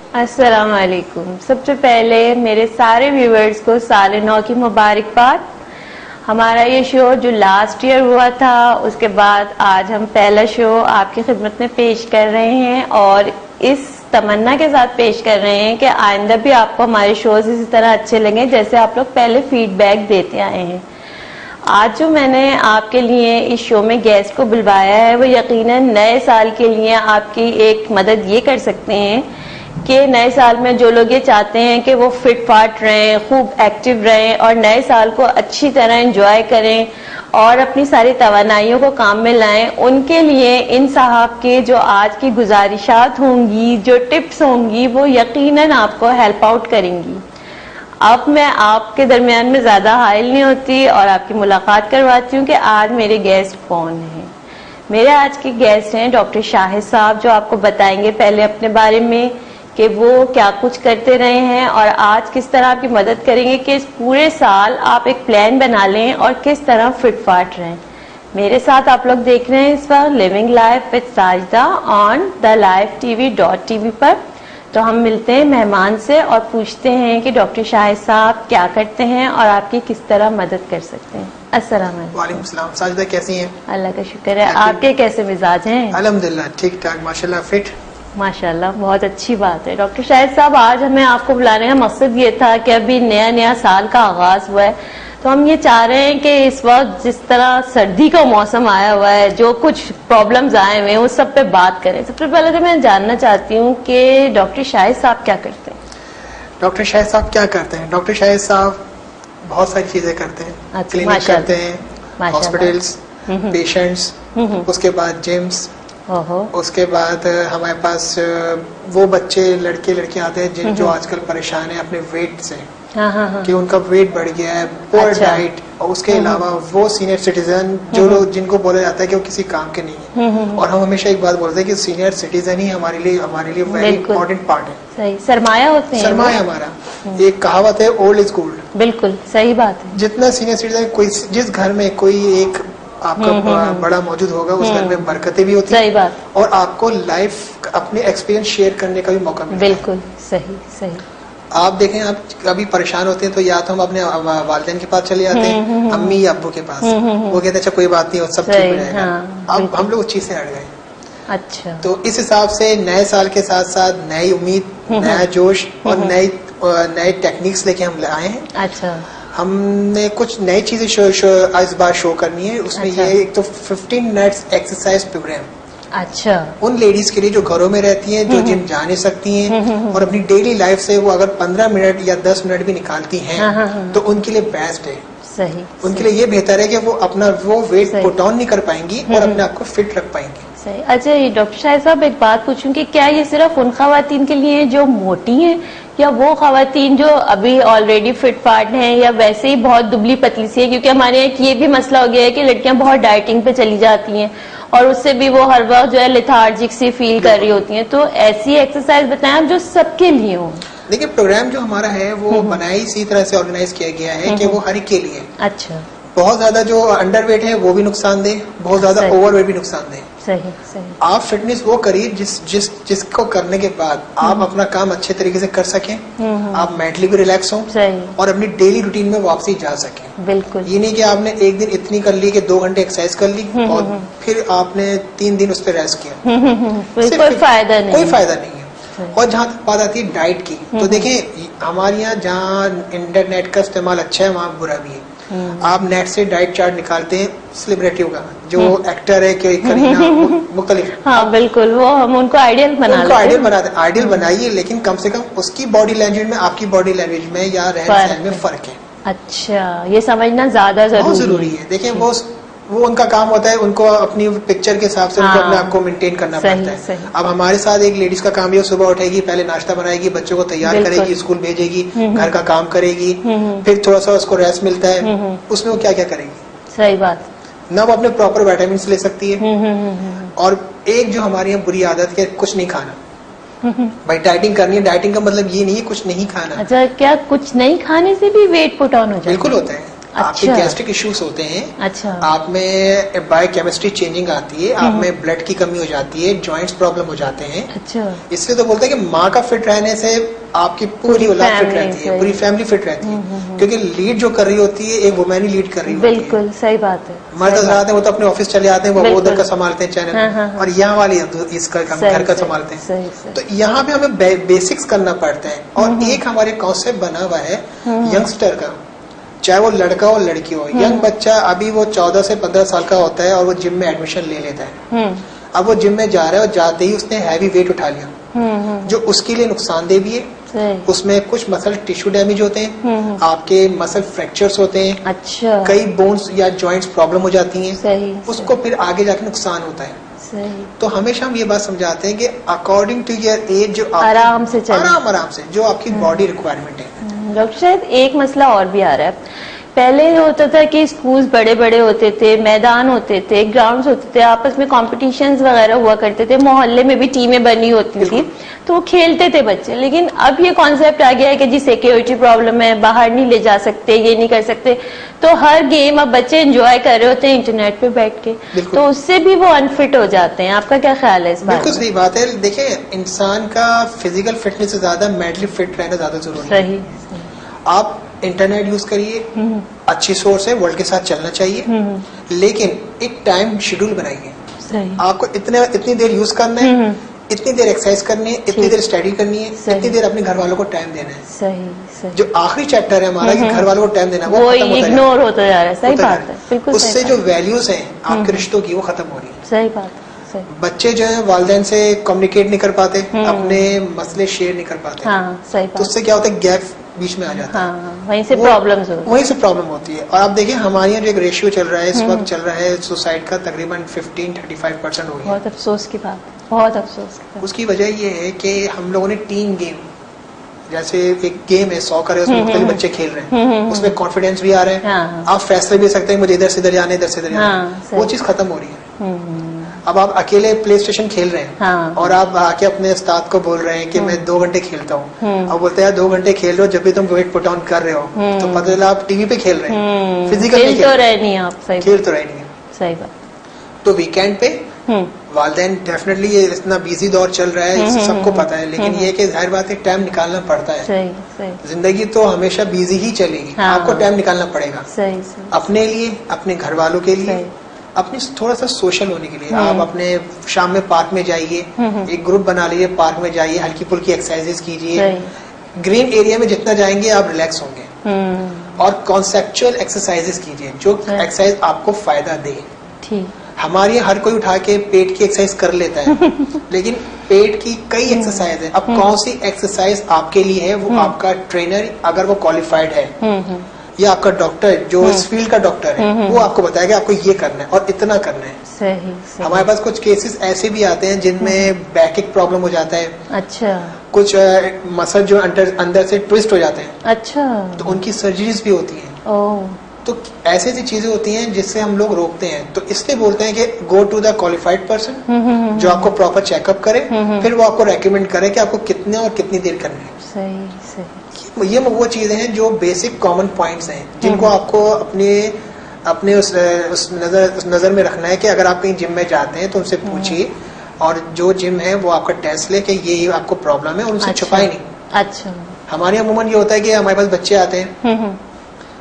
अस्सलाम वालेकुम। सबसे पहले मेरे सारे व्यूवर्स को साल नौ की मुबारकबाद। हमारा ये शो जो लास्ट ईयर हुआ था, उसके बाद आज हम पहला शो आपकी खिदमत में पेश कर रहे हैं और इस तमन्ना के साथ पेश कर रहे हैं कि आइंदा भी आपको हमारे शोज इसी तरह अच्छे लगे जैसे आप लोग पहले फीडबैक देते आए हैं। आज जो मैंने आपके लिए इस शो में गेस्ट को बुलवाया है वो यकीनन नए साल के लिए आपकी एक मदद ये कर सकते हैं कि नए साल में जो लोग ये चाहते हैं कि वो फिट फाट रहें, खूब एक्टिव रहें और नए साल को अच्छी तरह एंजॉय करें और अपनी सारी तवानाइयों को काम में लाएं, उनके लिए इन साहब के जो आज की गुजारिशात होंगी, जो टिप्स होंगी, वो यकीनन आपको हेल्प आउट करेंगी। अब मैं आपके दरमियान में ज्यादा हाइल नहीं होती और आपकी मुलाकात करवाती हूँ कि आज मेरे गेस्ट कौन हैं। मेरे आज के गेस्ट हैं डॉक्टर शाहिद साहब, जो आपको बताएंगे पहले अपने बारे में कि वो क्या कुछ करते रहे हैं और आज किस तरह आपकी मदद करेंगे कि इस पूरे साल आप एक प्लान बना लें और किस तरह फिट फाट रहें। मेरे साथ आप लोग देख रहे हैं इस वक्त living life with Sajida on the livetv.tv पर। तो हम मिलते हैं मेहमान से और पूछते हैं कि डॉक्टर शाहिद साहब क्या करते हैं और आपकी किस तरह मदद कर सकते हैं। अस्सलाम वालेकुम सलाम। साजिदा कैसी हैं? अल्लाह का शुक्र है। आपके कैसे मिजाज हैं? अल्हम्दुलिल्लाह ठीक ठाक, माशाल्लाह फिट। माशाल्लाह, बहुत अच्छी बात है। डॉक्टर शाहिद साहब, आज हमें आपको बुलाने का मकसद ये था कि अभी नया साल का आगाज हुआ है, तो हम ये चाह रहे हैं कि इस वक्त जिस तरह सर्दी का मौसम आया हुआ है, जो कुछ प्रॉब्लम्स आए हुए हैं उस सब पे बात करें। सबसे पहले तो मैं जानना चाहती हूँ कि डॉक्टर शाहिद साहब क्या करते हैं? डॉक्टर शाहिद साहब क्या करते हैं? डॉक्टर शाहिद साहब बहुत सारी चीजें करते हैं। अच्छा, क्लिनिक करते हैं, हॉस्पिटल्स, पेशेंट्स, उसके बाद जिम्स, उसके बाद हमारे पास वो बच्चे लड़के लड़कियां आते हैं जो आजकल परेशान है अपने वेट से। हाँ। कि उनका वेट बढ़ गया है, पुअर डाइट, और उसके अलावा वो सीनियर सिटीजन जो लोग जिनको बोला जाता है कि वो किसी काम के नहीं है। और हम हमेशा एक बात बोलते हैं कि सीनियर सिटीजन ही हमारे लिए वेरी इंपॉर्टेंट पार्ट है। सही, सरमाया होते हैं। सरमाया हमारा एक कहावत है, ओल्ड इज गोल्ड। बिल्कुल सही बात है। जितना सीनियर सिटीजन, कोई जिस घर में कोई एक आपका बड़ा मौजूद होगा, उस घर में बरकतें भी होती हैं। सही बात। और आपको लाइफ अपने एक्सपीरियंस शेयर करने का भी मौका मिलता है। बिल्कुल सही। आप देखें, आप कभी परेशान होते हैं तो या तो हम अपने वालिदैन के पास चले जाते हैं, अम्मी या अब्बू के पास। वो कहते हैं अच्छा कोई बात नहीं, सब ठीक हो जाएगा। अब हम लोग उस चीज से हट गए। अच्छा, तो इस हिसाब से नए साल के साथ साथ नई उम्मीद, नया जोश और नए टेक्निक्स लेके हम आए हैं। अच्छा, हमने कुछ नई चीजें इस बार शो करनी है। उसमें ये एक तो 15 मिनट्स एक्सरसाइज प्रोग्राम। अच्छा, उन लेडीज के लिए जो घरों में रहती हैं, जो जिम जा नहीं सकती हैं और अपनी डेली लाइफ से वो अगर 15 मिनट या 10 मिनट भी निकालती हैं तो उनके लिए बेस्ट है। सही, उनके लिए ये बेहतर है कि वो अपना वेट पुट ऑन नहीं कर पाएंगी और अपने आप को फिट रख पाएंगी। सही। अच्छा, डॉक्टर शाहिद साहब, एक बात पूछूं कि क्या ये सिर्फ उन खवातीन के लिए जो मोटी हैं या वो खवातीन जो अभी ऑलरेडी फिट फाट हैं या वैसे ही बहुत दुबली पतली सी है? क्योंकि हमारे यहाँ ये भी मसला हो गया है कि लड़कियां बहुत डाइटिंग पे चली जाती हैं और उससे भी वो हर वक्त जो है लेथार्जिक सी फील कर रही होती हैं। तो ऐसी एक्सरसाइज बताएं आप जो सबके लिए हो। देखिए, प्रोग्राम जो हमारा है वो बनाया इसी तरह से ऑर्गेनाइज किया गया है कि वो हर एक के लिए। अच्छा, बहुत ज्यादा जो अंडरवेट है वो भी नुकसानदेह, बहुत ज्यादा ओवरवेट भी नुकसानदेह। सही। आप फिटनेस वो करिए जिसको करने के बाद आप अपना काम अच्छे तरीके से कर सकें, आप मेंटली भी रिलैक्स हों और अपनी डेली रूटीन में वापसी जा सकें। बिल्कुल, ये नहीं कि आपने एक दिन इतनी कर ली कि 2 घंटे एक्सरसाइज कर ली और फिर आपने 3 दिन उस पर रेस्ट किया। कोई फायदा नहीं है। और जहाँ तक बात आती है डाइट की, तो देखिए हमारे यहाँ जहाँ इंटरनेट का इस्तेमाल अच्छा है वहाँ बुरा भी है। आप नेट से डाइट चार्ट निकालते हैं सेलिब्रिटियों का, जो एक्टर है कि करीना मुख्तलिफ। हाँ बिल्कुल, वो हम उनको आइडियल बनाते हैं। आइडियल बनाइए, लेकिन कम से कम उसकी बॉडी लैंग्वेज में आपकी बॉडी लैंग्वेज में या रहन सहन में फर्क है। अच्छा, ये समझना ज्यादा जरूरी है। देखिए, वो उनका काम होता है, उनको अपनी पिक्चर के हिसाब से उनको अपने आप को मेंटेन करना पड़ता है। अब हमारे साथ एक लेडीज का काम है, सुबह उठेगी, पहले नाश्ता बनाएगी, बच्चों को तैयार करेगी, स्कूल भेजेगी, घर का काम करेगी, फिर थोड़ा सा उसको रेस्ट मिलता है, उसमें वो क्या क्या करेगी। सही बात। न वो अपने प्रॉपर विटामिन ले सकती है। और एक जो हमारे यहाँ बुरी आदत है, कुछ नहीं खाना। भाई डाइटिंग करनी है, डाइटिंग का मतलब ये नहीं है कुछ नहीं खाना। अच्छा, क्या कुछ नहीं खाने से भी वेट पुट ऑन हो जाता है? बिल्कुल होता है। आपके गैस्ट्रिक इश्यूज होते हैं, अच्छा, आप में बायोकेमिस्ट्री चेंजिंग आती है, आप में ब्लड की कमी हो जाती है, जॉइंट्स प्रॉब्लम हो जाते हैं। अच्छा, इसलिए तो बोलते हैं कि माँ का फिट रहने से आपकी पूरी औलाद फिट रहती है, पूरी फैमिली फिट रहती है, क्योंकि लीड जो कर रही होती है एक वुमेन ही लीड कर रही होती है। बिल्कुल सही बात है। मर्द हजरात हैं वो तो अपने ऑफिस चले जाते हैं, वो उधर का संभालते हैं चैनल, और यहाँ वाली इसका घर का संभालते हैं। तो यहाँ पे हमें बेसिक्स करना पड़ता है। और एक हमारे कॉन्सेप्ट बना हुआ है यंगस्टर का, चाहे वो लड़का हो लड़की हो, यंग बच्चा अभी वो 14 से 15 साल का होता है और वो जिम में एडमिशन ले लेता है। अब वो जिम में जा रहा है और जाते ही उसने हैवी वेट उठा लिया, जो उसके लिए नुकसानदेह भी है। उसमें कुछ मसल टिश्यू डैमेज होते हैं, आपके मसल फ्रैक्चर्स होते हैं, अच्छा, कई बोन्स या जॉइंट्स प्रॉब्लम हो जाती हैं, सही, उसको फिर आगे जाके नुकसान होता है। सही। तो हमेशा हम ये बात समझाते हैं कि अकॉर्डिंग टू योर एज, जो आराम से चलें, आराम से जो आपकी बॉडी रिक्वायरमेंट है। डॉक्टर साहब एक मसला और भी आ रहा है। पहले होता था कि स्कूल्स बड़े बड़े होते थे, मैदान होते थे, ग्राउंड्स होते थे, आपस में कॉम्पिटिशन्स वगैरह हुआ करते थे, मोहल्ले में भी टीमें बनी होती थी, तो वो खेलते थे बच्चे। लेकिन अब ये कॉन्सेप्ट आ गया है कि जी सिक्योरिटी प्रॉब्लम है, बाहर नहीं ले जा सकते, ये नहीं कर सकते, तो हर गेम अब बच्चे एंजॉय कर रहे होते हैं इंटरनेट पे बैठ के, तो उससे भी वो अनफिट हो जाते हैं। आपका क्या ख्याल है इस बारे में? बिल्कुल सही बात है। देखिए, इंसान का फिजिकल फिटनेस से ज्यादा मेंटली फिट रहना ज्यादा जरूरी है। सही। आप इंटरनेट यूज करिए, अच्छी सोर्स है, वर्ल्ड के साथ चलना चाहिए, लेकिन एक टाइम शेड्यूल बनाइए। आपको इतनी देर यूज करना है, इतनी देर एक्सरसाइज करनी है, इतनी देर स्टडी करनी है, इतनी देर अपने घर वालों को टाइम देना है। सही। जो आखिरी चैप्टर है हमारा कि घर वालों को टाइम देना, वो इग्नोर होता जा रहा है। सही बात है, बिल्कुल। उससे जो वैल्यूज हैं आपके रिश्तों की, वो खत्म हो रही है। सही बात है। बच्चे जो है वालिदैन से कम्युनिकेट नहीं कर पाते, अपने मसले शेयर नहीं कर पाते। हाँ, सही बात। तो उससे क्या होता है, गैप बीच में आ जाता है, वहीं से प्रॉब्लम होती है। और आप देखिए हमारे यहाँ जो एक रेशियो चल रहा है इस वक्त, चल रहा है सुसाइड का, तकरीबन 15-35% हो गया। बहुत अफसोस की बात, बहुत अफसोस की बात। उसकी वजह ये है कि हम लोगों ने टीम गेम, जैसे एक गेम है सॉकर है, उसमें मुख्तलिफ बच्चे खेल रहे हैं, उसमें कॉन्फिडेंस भी आ रहा है, आप फैसले भी सकते हैं मुझे इधर से इधर जाना है, इधर से इधर जाना है, वो चीज खत्म हो रही है। अब आप अकेले प्ले स्टेशन खेल रहे हैं और आप आके अपने उस्ताद को बोल रहे हैं कि मैं 2 घंटे खेलता हूँ, अब बोलते हैं 2 घंटे खेल रहे हो, जब भी तुम वेट पुट ऑन कर रहे हो तो पता चला आप टीवी पे खेल रहे हैं, फिजिकल खेल तो रहे नहीं आप। सही, खेल तो रहे नहीं। सही बात। तो वीकेंड पे वालिदैन डेफिनेटली, ये इतना बिजी दौर चल रहा है, सबको पता है, लेकिन ये कि जाहिर बात है टाइम निकालना पड़ता है। सही। जिंदगी तो हमेशा बिजी ही चलेगी, आपको टाइम निकालना पड़ेगा। सही। अपने लिए, अपने घर वालों के लिए, अपनी थोड़ा सा सोशल होने के लिए। आप अपने शाम में पार्क में जाइए, एक ग्रुप बना लीजिए, पार्क में जाइए, हल्की फुल्की एक्सरसाइजेस कीजिए। ग्रीन एरिया में जितना जाएंगे आप रिलैक्स होंगे। और कॉन्सेप्चुअल एक्सरसाइजेस कीजिए जो एक्सरसाइज आपको फायदा दे। हमारे यहाँ हर कोई उठा के पेट की एक्सरसाइज कर लेता है, लेकिन पेट की कई एक्सरसाइज है। अब कौन सी एक्सरसाइज आपके लिए है, वो आपका ट्रेनर, अगर वो क्वालिफाइड है, या आपका डॉक्टर जो इस फील्ड का डॉक्टर है, वो आपको बताएगा आपको ये करना है और इतना करना है। सही। हमारे पास कुछ केसेस ऐसे भी आते हैं जिनमें बैक प्रॉब्लम हो जाता है। अच्छा। कुछ मसल जो अंदर से ट्विस्ट हो जाते हैं। अच्छा। तो उनकी सर्जरीज भी होती हैं। तो ऐसी ऐसी चीजें होती हैं जिससे हम लोग रोकते हैं। तो इसलिए बोलते हैं कि go to the qualified person जो आपको प्रॉपर चेकअप करे, फिर वो आपको रेकमेंड करे कि आपको कितने और कितनी देर करनी है। सही। ये वो चीजें हैं जो बेसिक कॉमन पॉइंट्स हैं जिनको आपको अपने उस नजर में रखना है कि अगर आप कहीं जिम में जाते हैं तो उनसे पूछिए, और जो जिम है वो आपका टेस्ट ले कि ये आपको प्रॉब्लम है, और उनसे छुपाए नहीं। अच्छा। हमारे अमूमन ये होता है कि हमारे पास बच्चे आते हैं,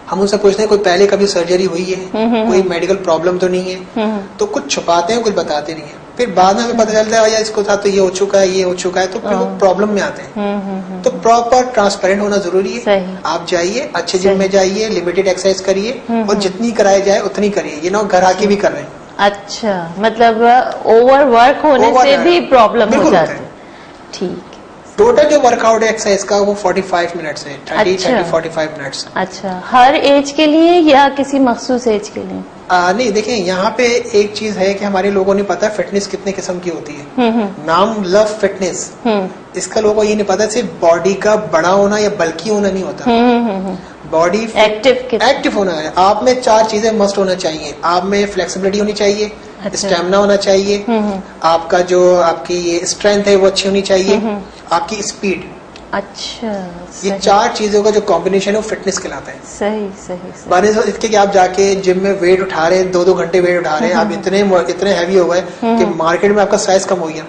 हम उनसे पूछते हैं कोई पहले कभी सर्जरी हुई है, कोई मेडिकल प्रॉब्लम तो नहीं है, तो कुछ छुपाते हैं, कुछ बताते नहीं है। फिर बाद में हमें पता चलता है यार इसको था तो ये हो चुका है, ये हो चुका है, तो फिर वो प्रॉब्लम में आते हैं। तो प्रॉपर ट्रांसपेरेंट होना जरूरी है। आप जाइए, अच्छे जिम में जाइए, लिमिटेड एक्सरसाइज करिए, और जितनी कराई जाए उतनी करिए। ये ना घर आके भी कर रहे हैं। अच्छा, मतलब ओवर वर्क होने से भी प्रॉब्लम हो जाती है। ठीक। टोटल जो वर्कआउट है एक्सरसाइज का वो 45 मिनट्स है, 30-45 मिनट्स। अच्छा, हर एज के लिए या किसी मखसूस एज के लिए? नहीं, देखिए यहाँ पे एक चीज है कि हमारे लोगों ने पता फिटनेस कितने किस्म की होती है। नाम लव फिटनेस, इसका लोगों को ये नहीं पता सिर्फ बॉडी का बड़ा होना या बल्कि होना नहीं होता। बॉडी एक्टिव होना है। आप में 4 चीजें मस्ट होना चाहिए। आप में फ्लेक्सिबिलिटी होनी चाहिए, स्टेमिना होना चाहिए, आपका जो आपकी ये स्ट्रेंथ है वो अच्छी होनी चाहिए, आपकी स्पीड, अच्छा, ये 4 चीजों का जो कॉम्बिनेशन है वो फिटनेस कहलाता है। सही सही, बाने इसके कि आप जाके जिम में वेट उठा रहे हैं, 2-2 घंटे वेट उठा रहे हैं, आप इतने हैवी हो गए कि मार्केट में आपका साइज कम हो गया।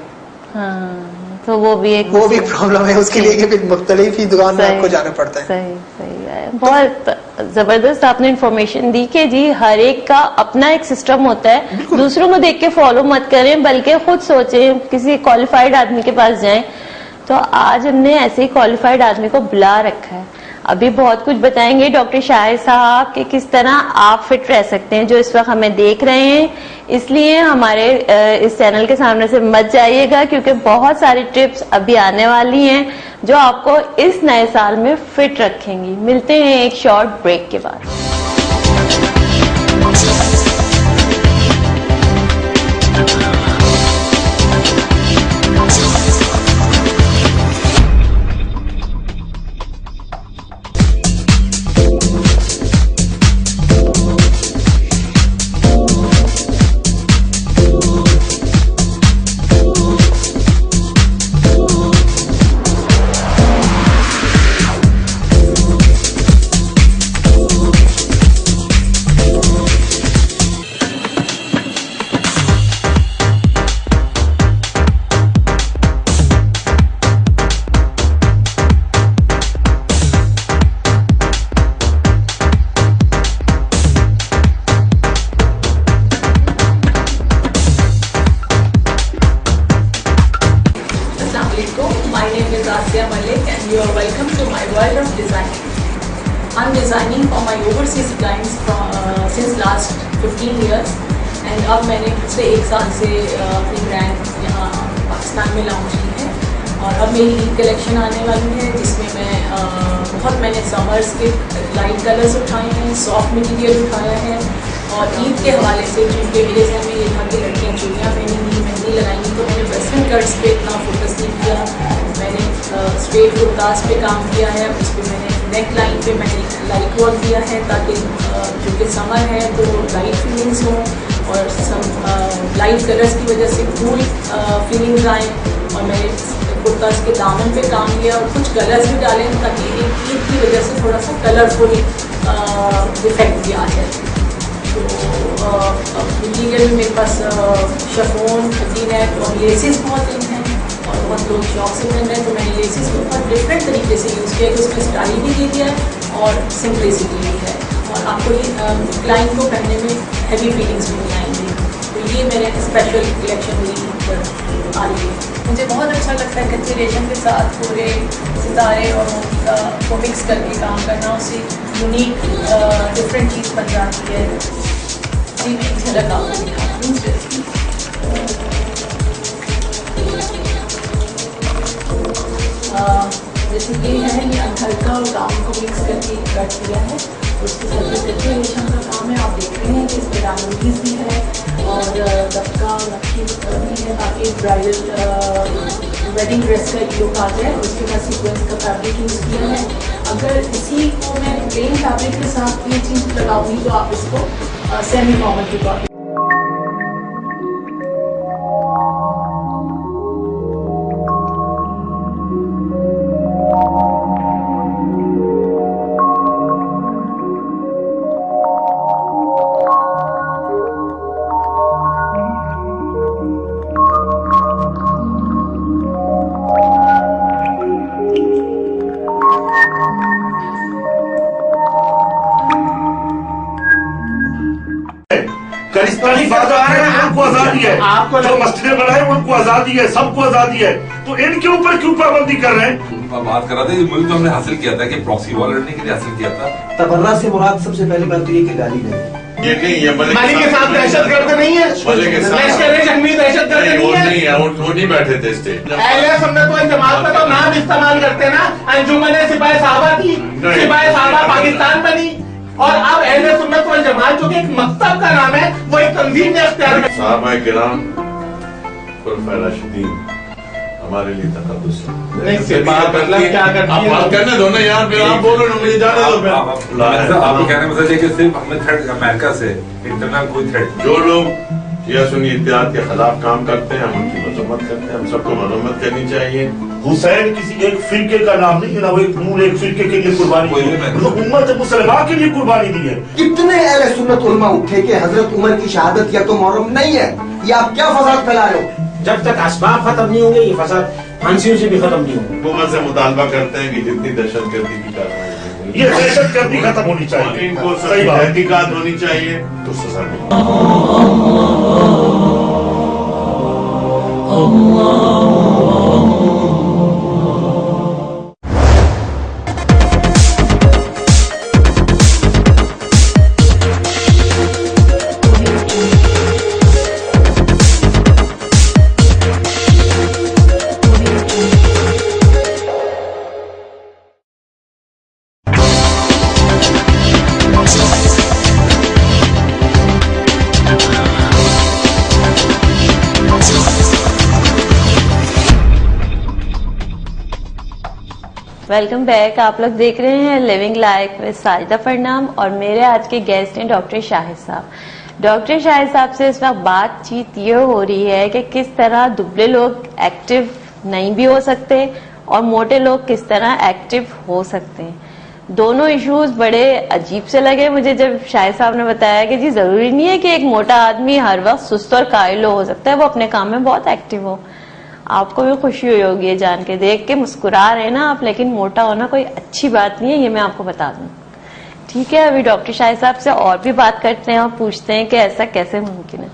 हाँ, तो वो भी एक प्रॉब्लम है उसके लिए कि फिर मुख्तलिफ ही दुकान में आपको जाना पड़ता है। सही सही है, बहुत जबरदस्त आपने इन्फॉर्मेशन दी कि जी हर एक का अपना एक सिस्टम होता है, दूसरों को देख के फॉलो मत करें बल्कि खुद सोचें, किसी क्वालिफाइड आदमी के पास जाएं। तो आज हमने ऐसे ही क्वालिफाइड आदमी को बुला रखा है, अभी बहुत कुछ बताएंगे डॉक्टर शाहिद साहब कि किस तरह आप फिट रह सकते हैं जो इस वक्त हमें देख रहे हैं। इसलिए हमारे इस चैनल के सामने से मत जाइएगा क्योंकि बहुत सारी टिप्स अभी आने वाली हैं जो आपको इस नए साल में फिट रखेंगी। मिलते हैं एक शॉर्ट ब्रेक के बाद। My name is Asya Malik and you are welcome to my world of design. I'm designing for my overseas clients since last 15 years and अब मैंने पिछले 1 साल से अपनी ब्रांड यहाँ पाकिस्तान में लॉन्च की है और अब मेरी ईद कलेक्शन आने वाली है जिसमें मैंने समर्स के लाइट कलर्स उठाए हैं, सॉफ्ट मटेरियल उठाया है और ईद के हवाले से क्योंकि मेरे घर में ये था कि लड़कियाँ चूड़ियाँ पहनेंगी, मेहंदी लगाएंगी, तो मैंने वेस्टर्न कट्स पे इतना फोकस नहीं किया। मैंने स्ट्रेट कुर्तास पे काम किया है, उस पर मैंने नेक लाइन पे मैंने लाइट वर्क दिया है ताकि क्योंकि समर है तो लाइट फीलिंग्स हों और लाइट कलर्स की वजह से कूल फीलिंग्स आएँ। और मैंने कुर्तास के दामन पे काम किया और कुछ कलर्स भी डाले ताकि ईद की वजह से थोड़ा सा कलरफुल इफेक्ट भी आ जाए। तो मटीरियल में मेरे पास शिफॉन, नेट और लेसेस बहुत इन हैं और बहुत लोग शौक से पहन रहे हैं, तो मैंने लेसेस को बहुत डिफरेंट तरीके से यूज़ किया कि उसमें स्टाइल भी दे दिया है और सिंपलिसिटी भी है और आपको ये क्लाइंट को पहनने में हैवी फीलिंग्स भी नहीं आएंगी। तो ये मेरे स्पेशल कलेक्शन मेरी पर आ रही है। मुझे बहुत अच्छा लगता है कच्चे रेशम के साथ पूरे सितारे और मोती को मिक्स करके काम करना, उससे यूनिक डिफरेंट चीज़ बन जाती है। जी मैं एक झलक आपको दिखाती हूँ। जैसे ये है, ये हल्का और गाउन को मिक्स करके कट किया है, उसके साथ में कच्चे रेशम का काम है। आप देख रहे हैं कि इस पर डायमंड्स भी है और दबका नक्शी भी है ताकि ब्राइडल वेडिंग ड्रेस का लुक आ जाए। उसके बाद सीक्वेंस का फैब्रिक यूज़ किया है। अगर इसी को मैं प्लेन फैब्रिक के साथ ये चीज़ लगाऊंगी तो आप इसको सेमी फॉर्मल के तौर पर कलिस्तानी बाजार है, उनको आजादी है, आपको जो मस्जिदें बनाए उनको आजादी है, सबको आजादी है, तो इनके ऊपर क्यों पाबंदी कर रहे हैं? बात कर रहा था, ये मुल्क तो हमने हासिल किया था कि प्रॉक्सी वॉर लड़ने के लिए हासिल किया था। तबर्रा से मुराद सबसे पहली बात तो ये कि गाली नहीं, ये नहीं है मलिक के साथ दहशतगर्द नहीं है, मलिक के साथ लश्कर जंगी दहशतगर्द नहीं है, वो नहीं बैठे थे स्टेज। अहले सुन्नत वल जमात का तो नाम इस्तेमाल करते ना, अंजुमन सिपाही साहबा थी, सिपाही साहबा पाकिस्तान बनी और अब अहले सुन्नत वल जमात जो कि एक मकतब का नाम है वो एक तंजीम ने इख्तियार किया। साहबा किराम खुलफाए राशिदीन हमारे लिए तकद्दुस है। नहीं बात मतलब क्या करती है? आप बात करने दो ना यार, फिर आप बोलो ना, मुझे जाने दो। आपको कहने मतलब है कि सिर्फ हमें थ्रेड अमेरिका से इंटरनल कोई थ्रेड, जो लोग या सुन्नी इत्तेहाद के खिलाफ काम करते हैं, हम उनकी मजम्मत करते हैं। हम सबको मजम्मत करनी चाहिए। हुसैन किसी एक फिरके का नाम नहीं है ना, वो एक पूरे एक फिरके के लिए कुर्बानी दी है, उम्मत मुसलमान के लिए कुर्बानी दी है। कितने अहले सुन्नत उलमा उठे कि हजरत उमर की शहादत या तो मुहर्रम नहीं है, या आप क्या फसाद फैला रहे हो? जब तक असबाब खत्म नहीं होंगे ये फसाद फांसियों से भी खत्म नहीं होंगे। हुकूमत से मुतालबा करते हैं कि जितनी दहशतगर्दी की कार्रवाई, ये दहशतगर्दी खत्म होनी चाहिए, इनको सही तहकीकात होनी चाहिए तो सजा मिले। Welcome back. आप लोग देख रहे हैं लिविंग लाइफ विद साजिदा फरनाम और मेरे आज के गेस्ट हैं डॉक्टर शाहिद साहब। डॉक्टर शाहिद साहब से इस वक्त बातचीत ये हो रही है कि किस तरह दुबले लोग एक्टिव नहीं भी हो सकते और मोटे लोग किस तरह एक्टिव हो सकते हैं। दोनों इश्यूज बड़े अजीब से लगे मुझे जब शाहिद साहब ने बताया कि जी जरूरी नहीं है कि एक मोटा आदमी हर वक्त सुस्त और कायल हो सकता है, वो अपने काम में बहुत एक्टिव हो। आपको भी खुशी हुई होगी ये जान के, देख के मुस्कुरा रहे ना आप, लेकिन मोटा होना कोई अच्छी बात नहीं है, ये मैं आपको बता दूं। ठीक है, अभी डॉक्टर शाहिद साहब से और भी बात करते हैं और पूछते हैं कि ऐसा कैसे मुमकिन है।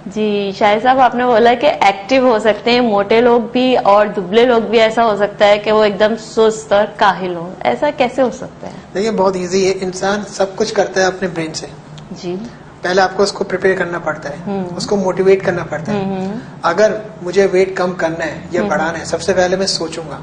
जी शाहिद साहब, आपने बोला कि एक्टिव हो सकते हैं मोटे लोग भी और दुबले लोग भी, ऐसा हो सकता है कि वो एकदम सुस्त और काहिल हो, ऐसा कैसे हो सकता है? देखिए बहुत इजी है, इंसान सब कुछ करता है अपने ब्रेन से। जी पहले आपको उसको प्रिपेयर करना पड़ता है, उसको मोटिवेट करना पड़ता है। अगर मुझे वेट कम करना है या बढ़ाना है, सबसे पहले मैं सोचूंगा।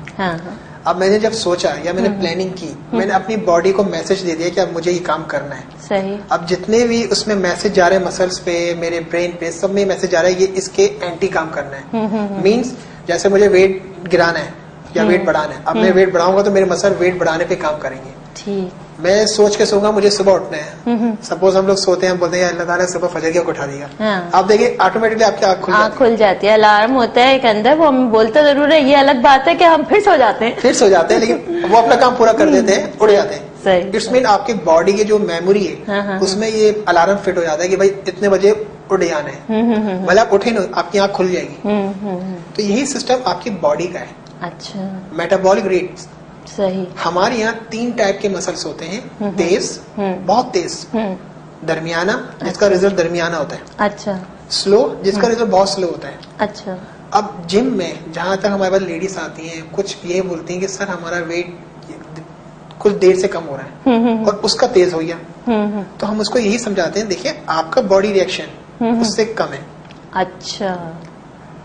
अब मैंने जब सोचा या मैंने प्लानिंग की, मैंने अपनी बॉडी को मैसेज दे दिया कि अब मुझे ये काम करना है। सही। अब जितने भी उसमें मैसेज जा रहे हैं मसल्स पे, मेरे ब्रेन पे, सब में मैसेज जा रहा है ये इसके एंटी काम करना है। मीन्स जैसे मुझे वेट गिराना है या वेट बढ़ाना है, अब मैं वेट बढ़ाऊंगा तो मेरे मसल वेट बढ़ाने पे काम करेंगे। ठीक। मैं सोच के सोऊंगा मुझे सुबह उठना है। सपोज हम लोग सोते हैं, बोलते हैं अल्लाह ताला सुबह फजर के उठा देगा। हाँ। आप देखिए ऑटोमेटिकली आपकी आँख खुल जाती है। अलार्म होता है एक अंदर, वो हमें बोलता जरूर है, ये अलग बात है कि हम फिर सो जाते हैं। लेकिन वो अपना काम पूरा कर देते हैं, उड़ जाते हैं। सही। इट्स मीन आपकी बॉडी की जो मेमोरी है उसमें ये अलार्म फिट हो जाता है कि भाई इतने बजे उठ जाना है। भले आप उठे ना, आपकी आँख खुल जाएगी। तो यही सिस्टम आपकी बॉडी का है। अच्छा। Metabolic rate. सही। हमारे यहाँ 3 टाइप के मसल्स होते हैं, तेज, बहुत तेज, दरमियाना जिसका रिजल्ट दरमियाना होता है, अच्छा, स्लो जिसका रिजल्ट बहुत स्लो होता है। अच्छा। अब जिम में जहाँ तक हमारे पास लेडीज आती हैं, कुछ ये बोलती हैं कि सर हमारा वेट कुछ देर से कम हो रहा है और उसका तेज हो गया। तो हम उसको यही समझाते हैं, देखिए आपका बॉडी रिएक्शन उससे कम है, अच्छा,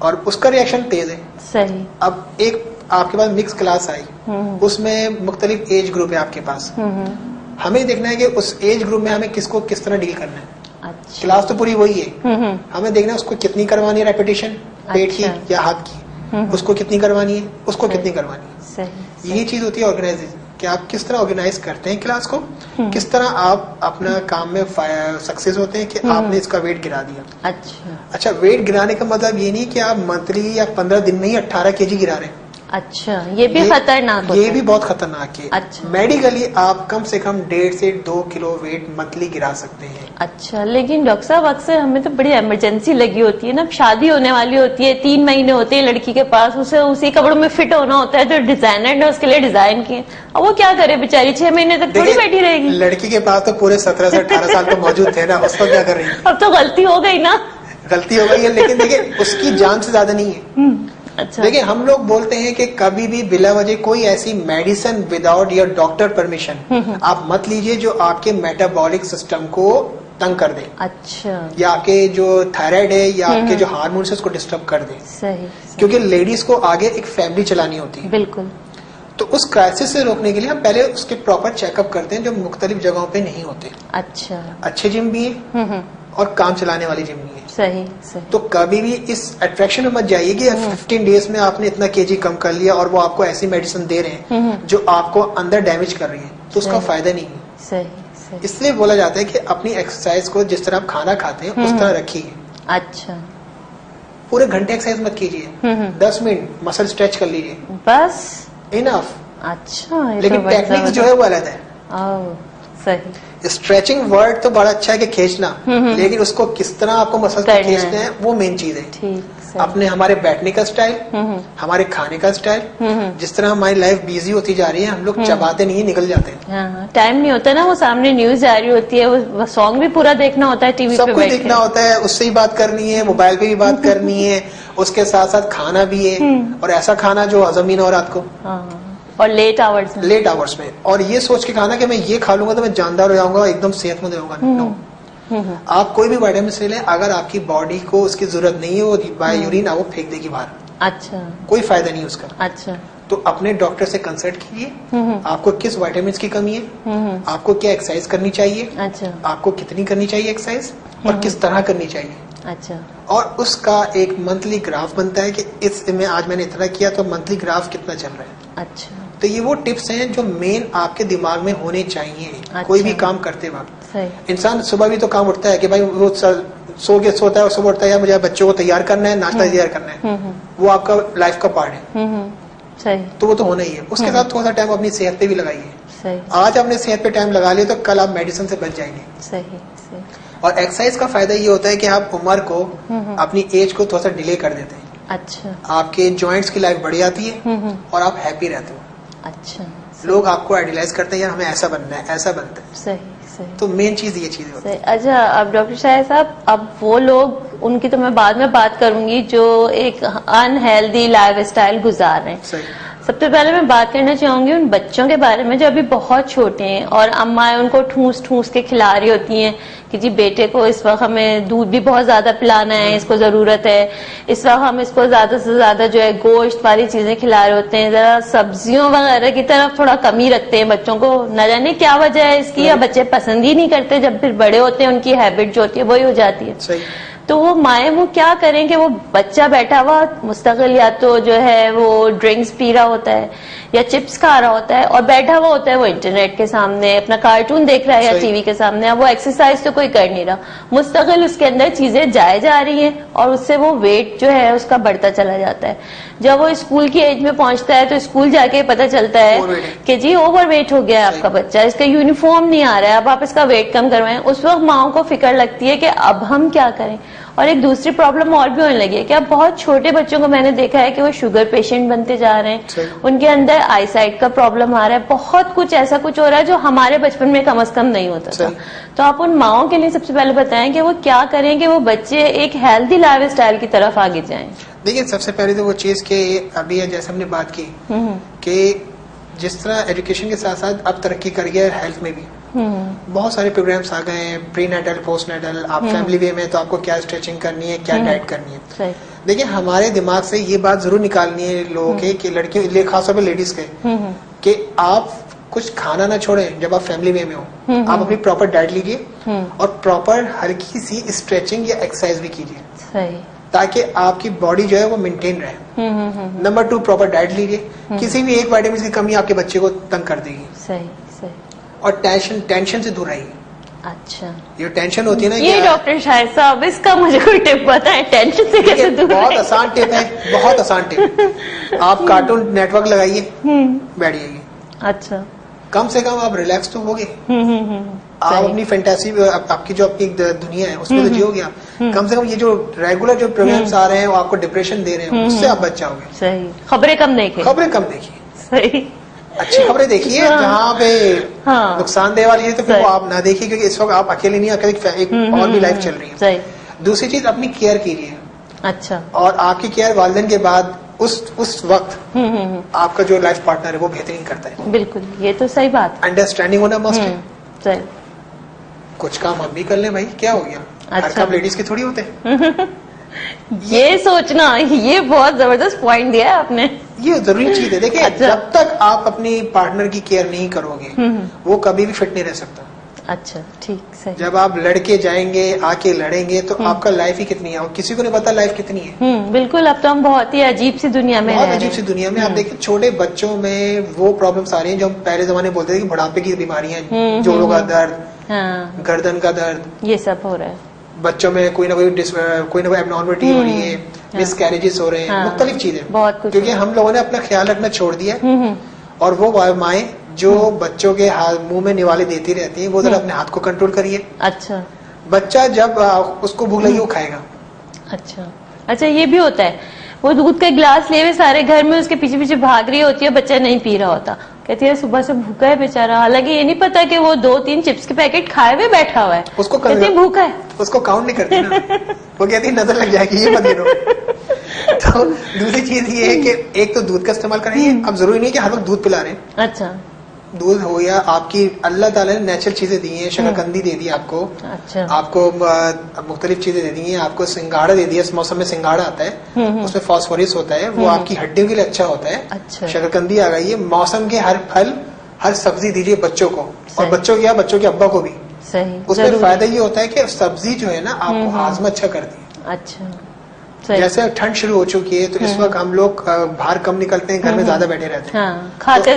और उसका रिएक्शन तेज है। सही। अब एक आपके पास मिक्स क्लास आई, उसमें मुख्तलिफ एज ग्रुप है आपके पास, हमें देखना है कि उस एज ग्रुप में हमें किसको किस तरह डील करना है। अच्छा। क्लास तो पूरी वही है, हमें देखना है उसको कितनी करवानी है रेपिटेशन, पेट की या हाथ की, उसको कितनी करवानी है, उसको कितनी करवानी है। सही। यही चीज होती है ऑर्गेनाइजेशन, कि आप किस तरह ऑर्गेनाइज करते हैं क्लास को, किस तरह आप अपना काम में सक्सेस होते हैं कि आपने इसका वेट गिरा दिया। अच्छा, वेट गिराने का मतलब ये नहीं कि आप मंथली या 15 दिन में ही 18 kg गिरा रहे हैं। अच्छा, ये भी खतरनाक होता है। ये भी बहुत खतरनाक है। अच्छा। मेडिकली आप कम से कम 1.5 से 2 किलो वेट मंथली गिरा सकते हैं। अच्छा, लेकिन डॉक्टर साहब अक्सर हमें तो बड़ी इमरजेंसी लगी होती है ना, शादी होने वाली होती है, 3 महीने होते हैं लड़की के पास, उसे उसी कपड़ों में फिट होना होता है जो डिजाइनर ने उसके लिए डिजाइन किए। अब वो क्या करे बेचारी, 6 महीने तक थोड़ी बैठी रहेगी। लड़की के पास तो पूरे 17 से 18 साल तो मौजूद थे ना, उसको क्या कर रही है? अब तो गलती हो गई ना। गलती हो गई है, लेकिन देखिए उसकी जान से ज्यादा नहीं है। अच्छा। देखिए हम लोग बोलते हैं कि कभी भी बिला वजह कोई ऐसी medicine without your doctor permission आप मत लीजिए जो आपके मेटाबॉलिक सिस्टम को तंग कर दे। अच्छा। या आपके जो थायराइड है या आपके जो हार्मोन्स है उसको डिस्टर्ब कर दे। सही। क्योंकि लेडीज को आगे एक फैमिली चलानी होती है। बिल्कुल। तो उस क्राइसिस से रोकने के लिए हम पहले उसके प्रॉपर चेकअप करते हैं जो मुख्तलिफ जगहों पे नहीं होते। अच्छा। अच्छे जिम भी है और काम चलाने वाली जिम भी है। सही, सही। तो कभी भी इस अट्रैक्शन में मत जाइए कि 15 डेज में आपने इतना केजी कम कर लिया और वो आपको ऐसी मेडिसिन दे रहे हैं जो आपको अंदर डैमेज कर रही है, तो उसका फायदा नहीं है। सही, सही। इसलिए बोला जाता है कि अपनी एक्सरसाइज को जिस तरह आप खाना खाते हैं उस तरह रखिए। अच्छा, पूरे घंटे एक्सरसाइज मत कीजिए, 10 मिनट मसल स्ट्रेच कर लीजिए, बस इनफ। अच्छा, ये लेकिन तो बड़ा टेक्निक जो है वो अलग है। ओह, सही। स्ट्रेचिंग वर्ड तो बड़ा अच्छा है कि खींचना, लेकिन उसको किस तरह आपको मसल को करना है। खींचते हैं वो मेन चीज है। ठीक, सही। अपने हमारे बैठने का स्टाइल, हमारे खाने का स्टाइल, जिस तरह हमारी लाइफ बिजी होती जा रही है, हम लोग चबाते नहीं, निकल जाते हैं। हाँ, टाइम नहीं होता ना, वो सामने न्यूज आ रही होती है, वो सॉन्ग भी पूरा देखना होता है टीवी पे सब कुछ बैठ देखना के। होता है, उससे ही बात करनी है, मोबाइल पे भी बात करनी है, उसके साथ साथ खाना भी है, और ऐसा खाना जो हजम ही ना हो रात को, हाँ, और लेट आवर्स में। लेट आवर्स में, और ये सोच के खाना कि मैं ये खा लूंगा तो मैं जानदार हो जाऊंगा, एकदम सेहतमंद रहूंगा। नो, आप कोई भी विटामिन ले लें, अगर आपकी बॉडी को उसकी जरूरत नहीं है, वो बाय यूरिन वो फेंक देगी बाहर, अच्छा, कोई फायदा नहीं उसका। अच्छा, तो अपने डॉक्टर से कंसल्ट कीजिए, आपको किस विटामिन की कमी है, आपको क्या एक्सरसाइज करनी चाहिए, अच्छा, आपको कितनी करनी चाहिए एक्सरसाइज, और किस तरह करनी चाहिए, अच्छा, और उसका एक मंथली ग्राफ बनता है कि इस में आज मैंने इतना किया तो मंथली ग्राफ कितना चल रहा है। अच्छा, तो ये वो टिप्स हैं जो मेन आपके दिमाग में होने चाहिए। अच्छा। कोई भी काम करते वक्त सही। इंसान सुबह भी तो काम उठता है कि भाई वो सो के सोता है और सुबह उठता है, मुझे बच्चों को तैयार करना है, नाश्ता तैयार करना है, वो आपका लाइफ का पार्ट है, सही, तो वो तो होना ही है। उसके साथ थोड़ा सा टाइम अपनी सेहत पे भी लगाइए। सही, आज आपने सेहत पे टाइम लगा लिया तो कल आप मेडिसिन से बच जाएंगे। सही, सही। और एक्सरसाइज का फायदा ये होता है कि आप उम्र को, अपनी एज को थोड़ा सा डिले कर देते हैं, अच्छा, आपके जॉइंट्स की लाइफ बढ़ जाती है, और आप हैप्पी रहते हो। अच्छा, लोग आपको आइडियलाइज करते हैं, यार हमें ऐसा बनना है, ऐसा बनता है। सही, सही, तो मेन चीज ये चीज होती है। सही। अच्छा, अब डॉक्टर शाहिद साहब, अब वो लोग, उनकी तो मैं बाद में बात करूंगी, जो एक अनहेल्दी लाइफस्टाइल गुजार रहे हैं। सही। सबसे पहले मैं बात करना चाहूंगी उन बच्चों के बारे में जो अभी बहुत छोटे हैं, और अम्माएं उनको ठूस ठूस के खिला रही होती हैं कि जी बेटे को इस वक्त हमें दूध भी बहुत ज्यादा पिलाना है, इसको जरूरत है, इस वक्त हम इसको ज्यादा से ज्यादा जो है गोश्त वाली चीजें खिला रहे होते हैं, जरा सब्जियों वगैरह की तरफ थोड़ा कमी रखते हैं बच्चों को। न जाने क्या वजह है इसकी, या बच्चे पसंद ही नहीं करते, जब फिर बड़े होते हैं उनकी हैबिट जो होती है वही हो जाती है। सही। तो वो माए वो क्या करें कि वो बच्चा बैठा हुआ मुस्तकिल या तो जो है वो ड्रिंक्स पी रहा होता है या चिप्स खा रहा होता है, और बैठा हुआ होता है वो इंटरनेट के सामने अपना कार्टून देख रहा है या सही। टीवी के सामने, वो एक्सरसाइज तो कोई कर नहीं रहा, मुस्तकिल उसके अंदर चीजें जाए जा रही हैं, और उससे वो वेट जो है उसका बढ़ता चला जाता है। जब वो स्कूल की एज में पहुंचता है तो स्कूल जाके पता चलता है कि जी ओवर वेट हो गया है आपका बच्चा, इसका यूनिफॉर्म नहीं आ रहा है, अब आप इसका वेट कम करवाएं। उस वक्त माओ को फिक्र लगती है कि अब हम क्या करें। और एक दूसरी प्रॉब्लम और भी होने लगी है कि अब बहुत छोटे बच्चों को मैंने देखा है कि वो शुगर पेशेंट बनते जा रहे हैं, उनके अंदर आई साइट का प्रॉब्लम आ रहा है, बहुत कुछ ऐसा कुछ हो रहा है जो हमारे बचपन में कम से कम नहीं होता था। तो आप उन माओं के लिए सबसे पहले बताएं कि वो क्या करें कि वो बच्चे एक हेल्दी लाइफ स्टाइल की तरफ आगे जाएं। देखिए, सबसे पहले तो वो चीज के अभी जैसे हमने बात की कि जिस तरह एजुकेशन के साथ साथ अब तरक्की कर गया है हेल्थ में भी, बहुत सारे प्रोग्राम्स आ गए हैं, प्री नेटल, पोस्ट नेटल। आप फैमिली वे में तो आपको क्या स्ट्रेचिंग करनी है, क्या डाइट करनी है। देखिए, हमारे दिमाग से ये बात जरूर निकालनी है लोगों के कि लड़कियों, खासतौर पर लेडीज के, कि आप कुछ खाना ना छोड़ें जब आप फैमिली वे में हो। आप अपनी प्रॉपर डाइट लीजिए और प्रॉपर हल्की सी स्ट्रेचिंग या एक्सरसाइज भी कीजिए, ताकि आपकी बॉडी जो है वो मेंटेन रहे। नंबर 2, प्रॉपर डाइट लीजिए। किसी भी एक विटामिन की कमी आपके बच्चे को तंग कर देगी। सही, सही। और टेंशन से दूर रहिए। अच्छा, ये टेंशन होती है ना, ये डॉक्टर शाहिद साहब, इसका मुझे कोई टिप बताएं, टेंशन से कैसे दूर बहुत रहें? आसान टिप है, बहुत आसान टिप। आप कार्टून नेटवर्क लगाइए, बैठ जाइए। अच्छा, कम से कम आप रिलैक्स तो होगे। आप अपनी फैंटेसी, आपकी जो अपनी दुनिया है उसमें तो जियोगे आप। कम से कम ये जो रेगुलर जो प्रोग्राम्स आ रहे हैं वो आपको डिप्रेशन दे रहे हैं, उससे आप बच जाओगे। सही। खबरें कम देखिए, खबरें कम देखिए, सही, अच्छी खबरें देखिए। जहाँ पे हाँ, नुकसानदेह वाली है तो फिर वो आप ना देखिए, क्योंकि इस वक्त आप अकेले नहीं, अकेले एक और भी लाइफ चल रही है। सही। दूसरी चीज, अपनी केयर कीजिए। अच्छा, और आपकी केयर वालिदैन के बाद उस वक्त आपका जो लाइफ पार्टनर है वो बेहतरीन करता है। बिल्कुल, ये तो सही बात। अंडरस्टैंडिंग होना मस्ट है। सही। कुछ काम हम भी कर लें भाई, क्या हो गया। हर काम लेडीज के थोड़ी होते हैं। ये सोचना, ये बहुत जबरदस्त पॉइंट दिया है आपने। ये जरूरी चीज है। देखिए, अच्छा। जब तक आप अपनी पार्टनर की केयर नहीं करोगे वो कभी भी फिट नहीं रह सकता। अच्छा, ठीक, सही। जब आप लड़के जाएंगे, आके लड़ेंगे, तो आपका लाइफ ही कितनी है, और किसी को नहीं पता लाइफ कितनी है। बिल्कुल, अब तो हम बहुत ही अजीब सी दुनिया में बहुत अजीब सी दुनिया में। आप देखिए, छोटे बच्चों में वो प्रॉब्लम्स आ रही हैं जो हम पहले जमाने में बोलते थे कि बुढ़ापे की बीमारियां, जोड़ों का दर्द, हाँ, गर्दन का दर्द, ये सब हो रहा है। बच्चों में कोई ना कोई एबनॉर्मलिटी हो रही है, मिसकैरेजेस हो रहे हैं, मुख्तलिफ चीजें, बहुत कुछ, क्योंकि हम लोगों ने अपना ख्याल रखना छोड़ दिया। और वो माएँ जो बच्चों के मुंह में निवाले देती रहती हैं, वो जरा अपने हाथ को कंट्रोल करिए। अच्छा, बच्चा जब उसको भूख लगी वो खाएगा। अच्छा, ये भी होता है, वो दूध का गिलास ले हुए सारे घर में उसके पीछे पीछे भाग रही होती है, बच्चा नहीं पी रहा होता, कहती है सुबह से भूखा है बेचारा, हालांकि ये नहीं पता कि वो 2-3 चिप्स के पैकेट खाए हुए बैठा हुआ है, उसको कहती है भूखा है, उसको काउंट नहीं करती ना। वो कहती है नजर लग जाएगी, ये मत गिनो। तो दूसरी चीज ये है कि एक तो दूध का इस्तेमाल करेंगे। अब जरूरी नहीं है कि हर वक्त दूध पिला रहे हैं। अच्छा, दूध हो या आपकी अल्लाह ताला ने नेचुरल चीजें दी हैं, शकरकंदी दे दी आपको, अच्छा, आपको मुख्तलिफ चीजें दे दी हैं, आपको सिंगाड़ा दे दिया, इस मौसम में सिंगाड़ा आता है, उसमें फास्फोरस होता है, वो आपकी हड्डियों के लिए अच्छा होता है। अच्छा, शकरकंदी आ गई है, मौसम के हर फल हर सब्जी दीजिए बच्चों को, और बच्चों के अब्बा को भी। सही, उसमें फायदा ये होता है कि सब्जी जो है ना आपको हाजमा अच्छा करती है। अच्छा, जैसे ठंड शुरू हो चुकी है तो इस वक्त हम लोग बाहर कम निकलते हैं, घर में ज्यादा बैठे रहते हैं, खाते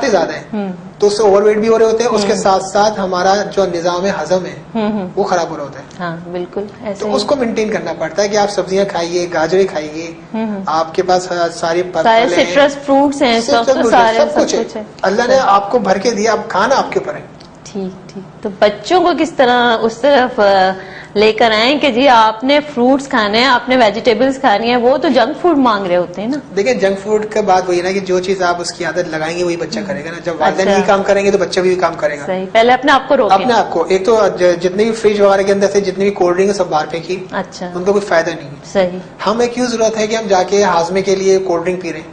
ज्यादा है, तो उससे ओवरवेट भी हो रहे होते हैं, उसके साथ साथ हमारा जो निजाम हजम है वो खराब हो रहा होता है। हाँ, बिल्कुल ऐसे तो उसको मेंटेन करना पड़ता है कि आप सब्जियां खाइए, गाजरें खाइए, आपके पास सारे सिट्रस फ्रूट्स हैं, सब कुछ है, अल्लाह ने आपको भर के दिया, अब खाना आपके ऊपर है। ठीक। तो बच्चों को किस तरह उस तरफ लेकर आए कि जी आपने फ्रूट्स खाने हैं, आपने वेजिटेबल्स खानी है, वो तो जंक फूड मांग रहे होते हैं ना। देखिए जंक फूड का बात वही ना कि जो चीज आप उसकी आदत लगाएंगे वही बच्चा करेगा ना। जब वालिदैन ही काम करेंगे तो बच्चा भी काम करेगा। सही, पहले अपने आप को रोकें। अपने आप को, एक तो जितने भी फ्रिज वगैरह के अंदर से जितनी भी कोल्ड ड्रिंक है सब बाहर फेंकी। अच्छा, उनका कोई फायदा नहीं है। सही, हम क्यों जरूरत है कि हम जाके हाजमे के लिए कोल्ड ड्रिंक पी रहे हैं।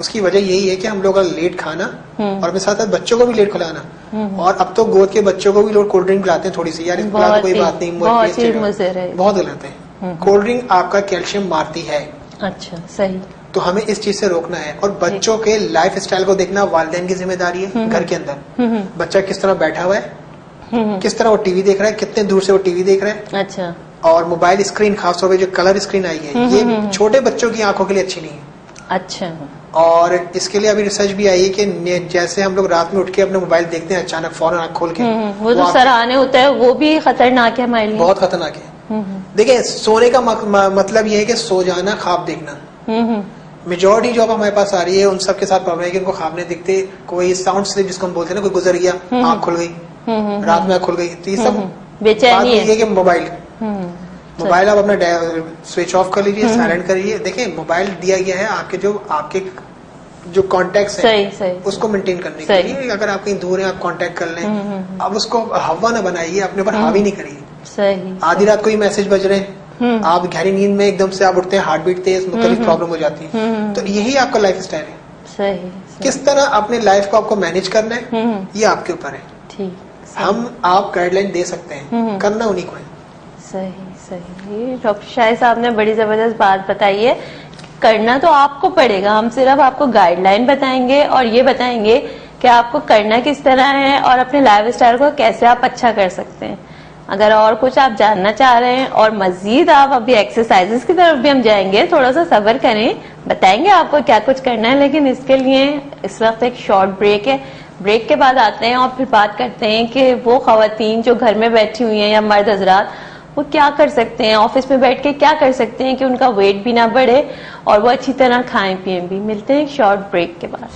उसकी वजह यही है कि हम लोग लेट खाना और अपने साथ साथ बच्चों को भी लेट खिलाना, और अब तो गोद के बच्चों को भी लोग कोल्ड ड्रिंक पिलाते हैं थोड़ी सी, यार इस पिला तो कोई बात नहीं, बहुत गलत है। कोल्ड ड्रिंक आपका कैल्शियम मारती है। अच्छा, सही, तो हमें इस चीज से रोकना है। और बच्चों के लाइफ स्टाइल को देखना वालिदैन की जिम्मेदारी है। घर के अंदर बच्चा किस तरह बैठा हुआ है, किस तरह वो टीवी देख रहा है, कितने दूर से वो टीवी देख रहा है। अच्छा, और मोबाइल स्क्रीन खासतौर पर जो कलर स्क्रीन आई है ये छोटे बच्चों की आंखों के लिए अच्छी नहीं है। अच्छा, और इसके लिए अभी रिसर्च भी आई है कि जैसे हम लोग रात में उठ के अपने मोबाइल देखते हैं अचानक फौरन आंख खोल के, वो जो सराहने होता है वो भी खतरनाक है हमारे लिए, बहुत खतरनाक है। देखिए सोने का मतलब ये है कि सो जाना, ख्वाब देखना। मेजोरिटी जो अब हमारे पास आ रही है उन सबके साथ प्रॉब्लम है कि उनको ख्वाब नहीं दिखते, कोई साउंड स्लीप जिसको हम बोलते हैं ना, कोई गुजर गया आंख खुल गई, रात में आंख खुल गई, तो ये सब बेचैनी है कि मोबाइल आप अपना स्विच ऑफ कर लीजिए, साइलेंट करिए। देखिए मोबाइल दिया गया है आपके जो कॉन्टेक्ट है उसको मेंटेन करने के लिए। अगर आप कहीं दूर है आप कांटेक्ट कर लें, अब उसको हवा ना बनाइए, अपने ऊपर हावी नहीं करिए। आधी रात को ही मैसेज बज रहे हैं, आप गहरी नींद में एकदम से आप उठते हैं, हार्ट बीट तेज, मुख्तलिफ प्रॉब्लम हो जाती है। तो यही आपका लाइफ स्टाइल है। सही, किस तरह अपने लाइफ को आपको मैनेज करना है ये आपके ऊपर है। ठीक, आप गाइडलाइन दे सकते हैं, करना उन्हीं को है। सही, डॉक्टर शाहिद साहब ने बड़ी जबरदस्त बात बताई है, करना तो आपको पड़ेगा, हम सिर्फ आपको गाइडलाइन बताएंगे और ये बताएंगे कि आपको करना किस तरह है और अपने लाइफ स्टाइल को कैसे आप अच्छा कर सकते हैं। अगर और कुछ आप जानना चाह रहे हैं और मजीद आप अभी एक्सरसाइजेस की तरफ भी हम जाएंगे, थोड़ा सा सब्र करें, बताएंगे आपको क्या कुछ करना है, लेकिन इसके लिए इस वक्त एक शॉर्ट ब्रेक है। ब्रेक के बाद आते हैं और फिर बात करते हैं कि वो खवातीन जो घर में बैठी हुई हैं या मर्द हजरात वो क्या कर सकते हैं, ऑफिस में बैठ के क्या कर सकते हैं कि उनका वेट भी ना बढ़े और वो अच्छी तरह खाएं पिएं भी। मिलते हैं शॉर्ट ब्रेक के बाद।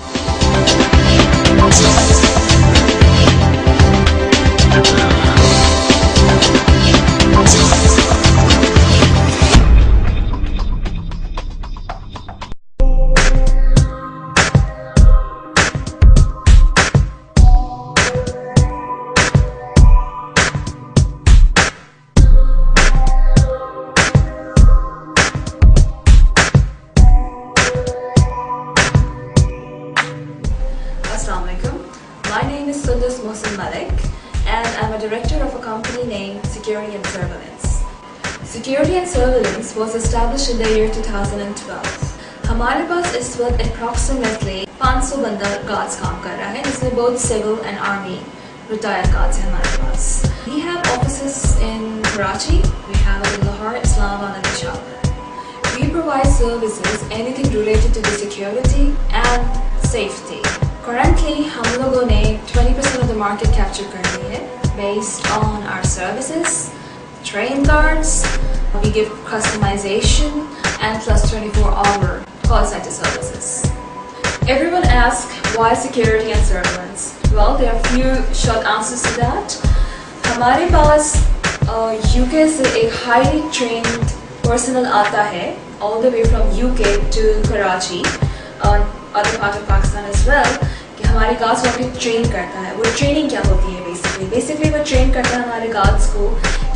My name is Sundus Mohsin Malik and I'm a director of a company named Security and Surveillance. Security and Surveillance was established in the year 2012. हमारे पास इस वक्त approximately 500 बंदा guards काम कर रहा है, जिसमें both civil and army retired guards हैं हमारे पास. We have offices in Karachi, we have it in Lahore, Islamabad and Peshawar. We provide services anything related to the security and safety. Currently, हम लोगों ने 20% of the market capture कर ली है based on our services, train guards, we give customization and plus 24-hour call center services. Everyone asks why security and surveillance? Well, there are few short answers to that. हमारे पास UK से एक highly trained personnel आता है all the way from UK to Karachi और other part of Pakistan as well, कि हमारे guards को train करता है। वो ट्रेनिंग क्या होती है बेसिकली वो ट्रेन करता है हमारे गार्ड्स को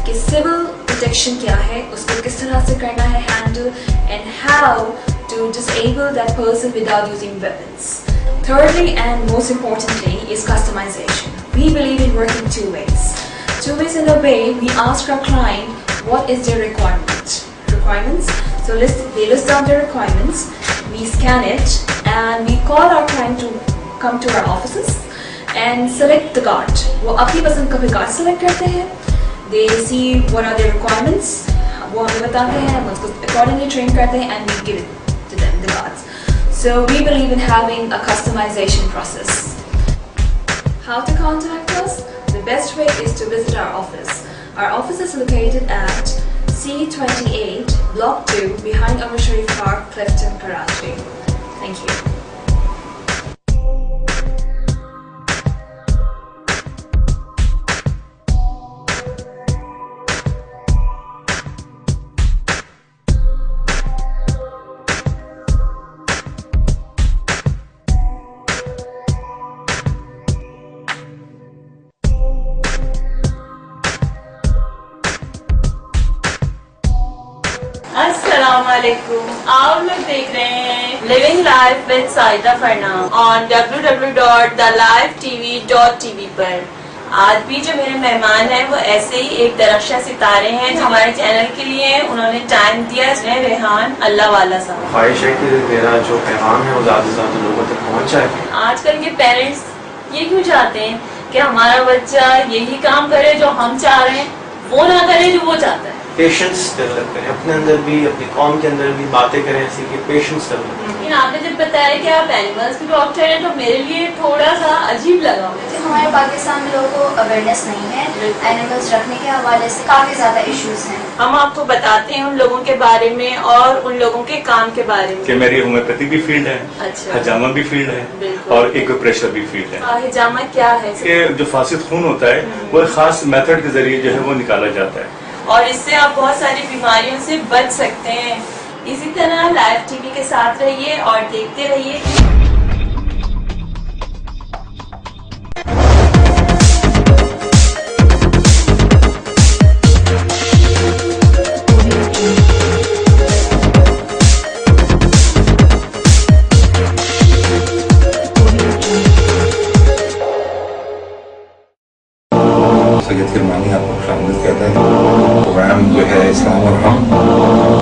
कि सिविल प्रोटेक्शन क्या है, उसको किस तरह से करना है handle, and how to disable that person without using weapons. Thirdly and most importantly is customization. We believe in working two ways. Two ways in a way we ask our client what is their requirements. So they list down their requirements, we scan it and we call our client to come to our offices and select the guard. वो अपनी पसंद का भी guard select करते हैं. They see what are their requirements. वो हमें बताते हैं, हम उसको accordingly train करते हैं and we give it to them, the guards. So we believe in having a customization process. How to contact us? The best way is to visit our office. Our office is located at C28, Block 2, behind Amr Sharif Park, Clifton, Karachi. Thank you. अस्सलामुअलैकुम, आप लोग देख रहे हैं living life with साइदा फरनाम on www.thelifetv.tv पर। आज भी जो मेरे मेहमान हैं वो ऐसे ही एक दरख्शा सितारे हैं जो हमारे चैनल के लिए उन्होंने टाइम दिया। इसमें रेहान अल्लाह वाला साहब। ख्वाहिश है कि मेरा जो पैगाम है वो ज़्यादा से ज़्यादा लोगों तक पहुँच जाए। आजकल के पेरेंट्स ये क्यों चाहते हैं कि हमारा बच्चा यही काम करे जो हम चाह रहे हैं, वो ना करे जो वो चाहता है। पेशेंस डेवलप करें अपने अंदर भी, अपनी कौम के अंदर भी, बातें करें ऐसी कि पेशेंस डेवलप करें। लेकिन आपने जब बताया कि आप एनिमल्स के डॉक्टर हैं तो मेरे लिए थोड़ा सा अजीब लगा। हमारे पाकिस्तान में लोगों को अवेयरनेस नहीं है, एनिमल्स रखने के हवाले से काफी ज्यादा इश्यूज हैं। हम आपको बताते हैं उन लोगों के बारे में और उन लोगों के काम के बारे में। कि मेरी होम्योपैथी भी फील्ड है, अच्छा, हजामा भी फील्ड है और एक्यूप्रेशर भी फील्ड है। हजामा क्या है? कि जो फासिद खून होता है वो एक खास मेथड के जरिए जो है वो निकाला जाता है और इससे आप बहुत सारी बीमारियों से बच सकते हैं। इसी तरह लाइव टीवी के साथ रहिए और देखते रहिए। प्रोग्राम जो है इस्लाम और हम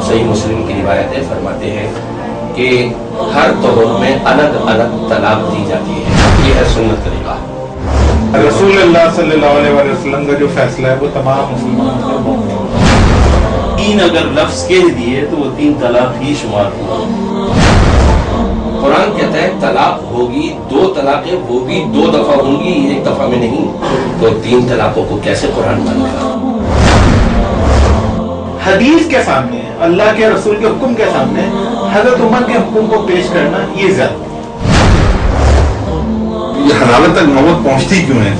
सही मुस्लिम की रिवायतें फरमाते हैं कि हर तौर में अलग अलग तलाक दी जाती है। ये है सुन्नत तरीका। रसूलुल्लाह सल्लल्लाहु अलैहि वसल्लम का जो फैसला है वो तमाम मुसलमानों पर मौजूद है। तीन अगर लफ्ज कह दिए तो वो 3 तलाक ही शुमार हुआ। कुरान कहता है तलाक होगी, 2 तलाकें वो भी 2 दफा होंगी, 1 दफा में नहीं। तो 3 तलाकों को कैसे कुरान मानेगा? हदीस के सामने, अल्लाह के रसूल के हुक्म के सामने हजरत उमर के हुक्म को पेश करना ये ज्यादा। ये हलालत तक नौबत पहुंचती क्यों है?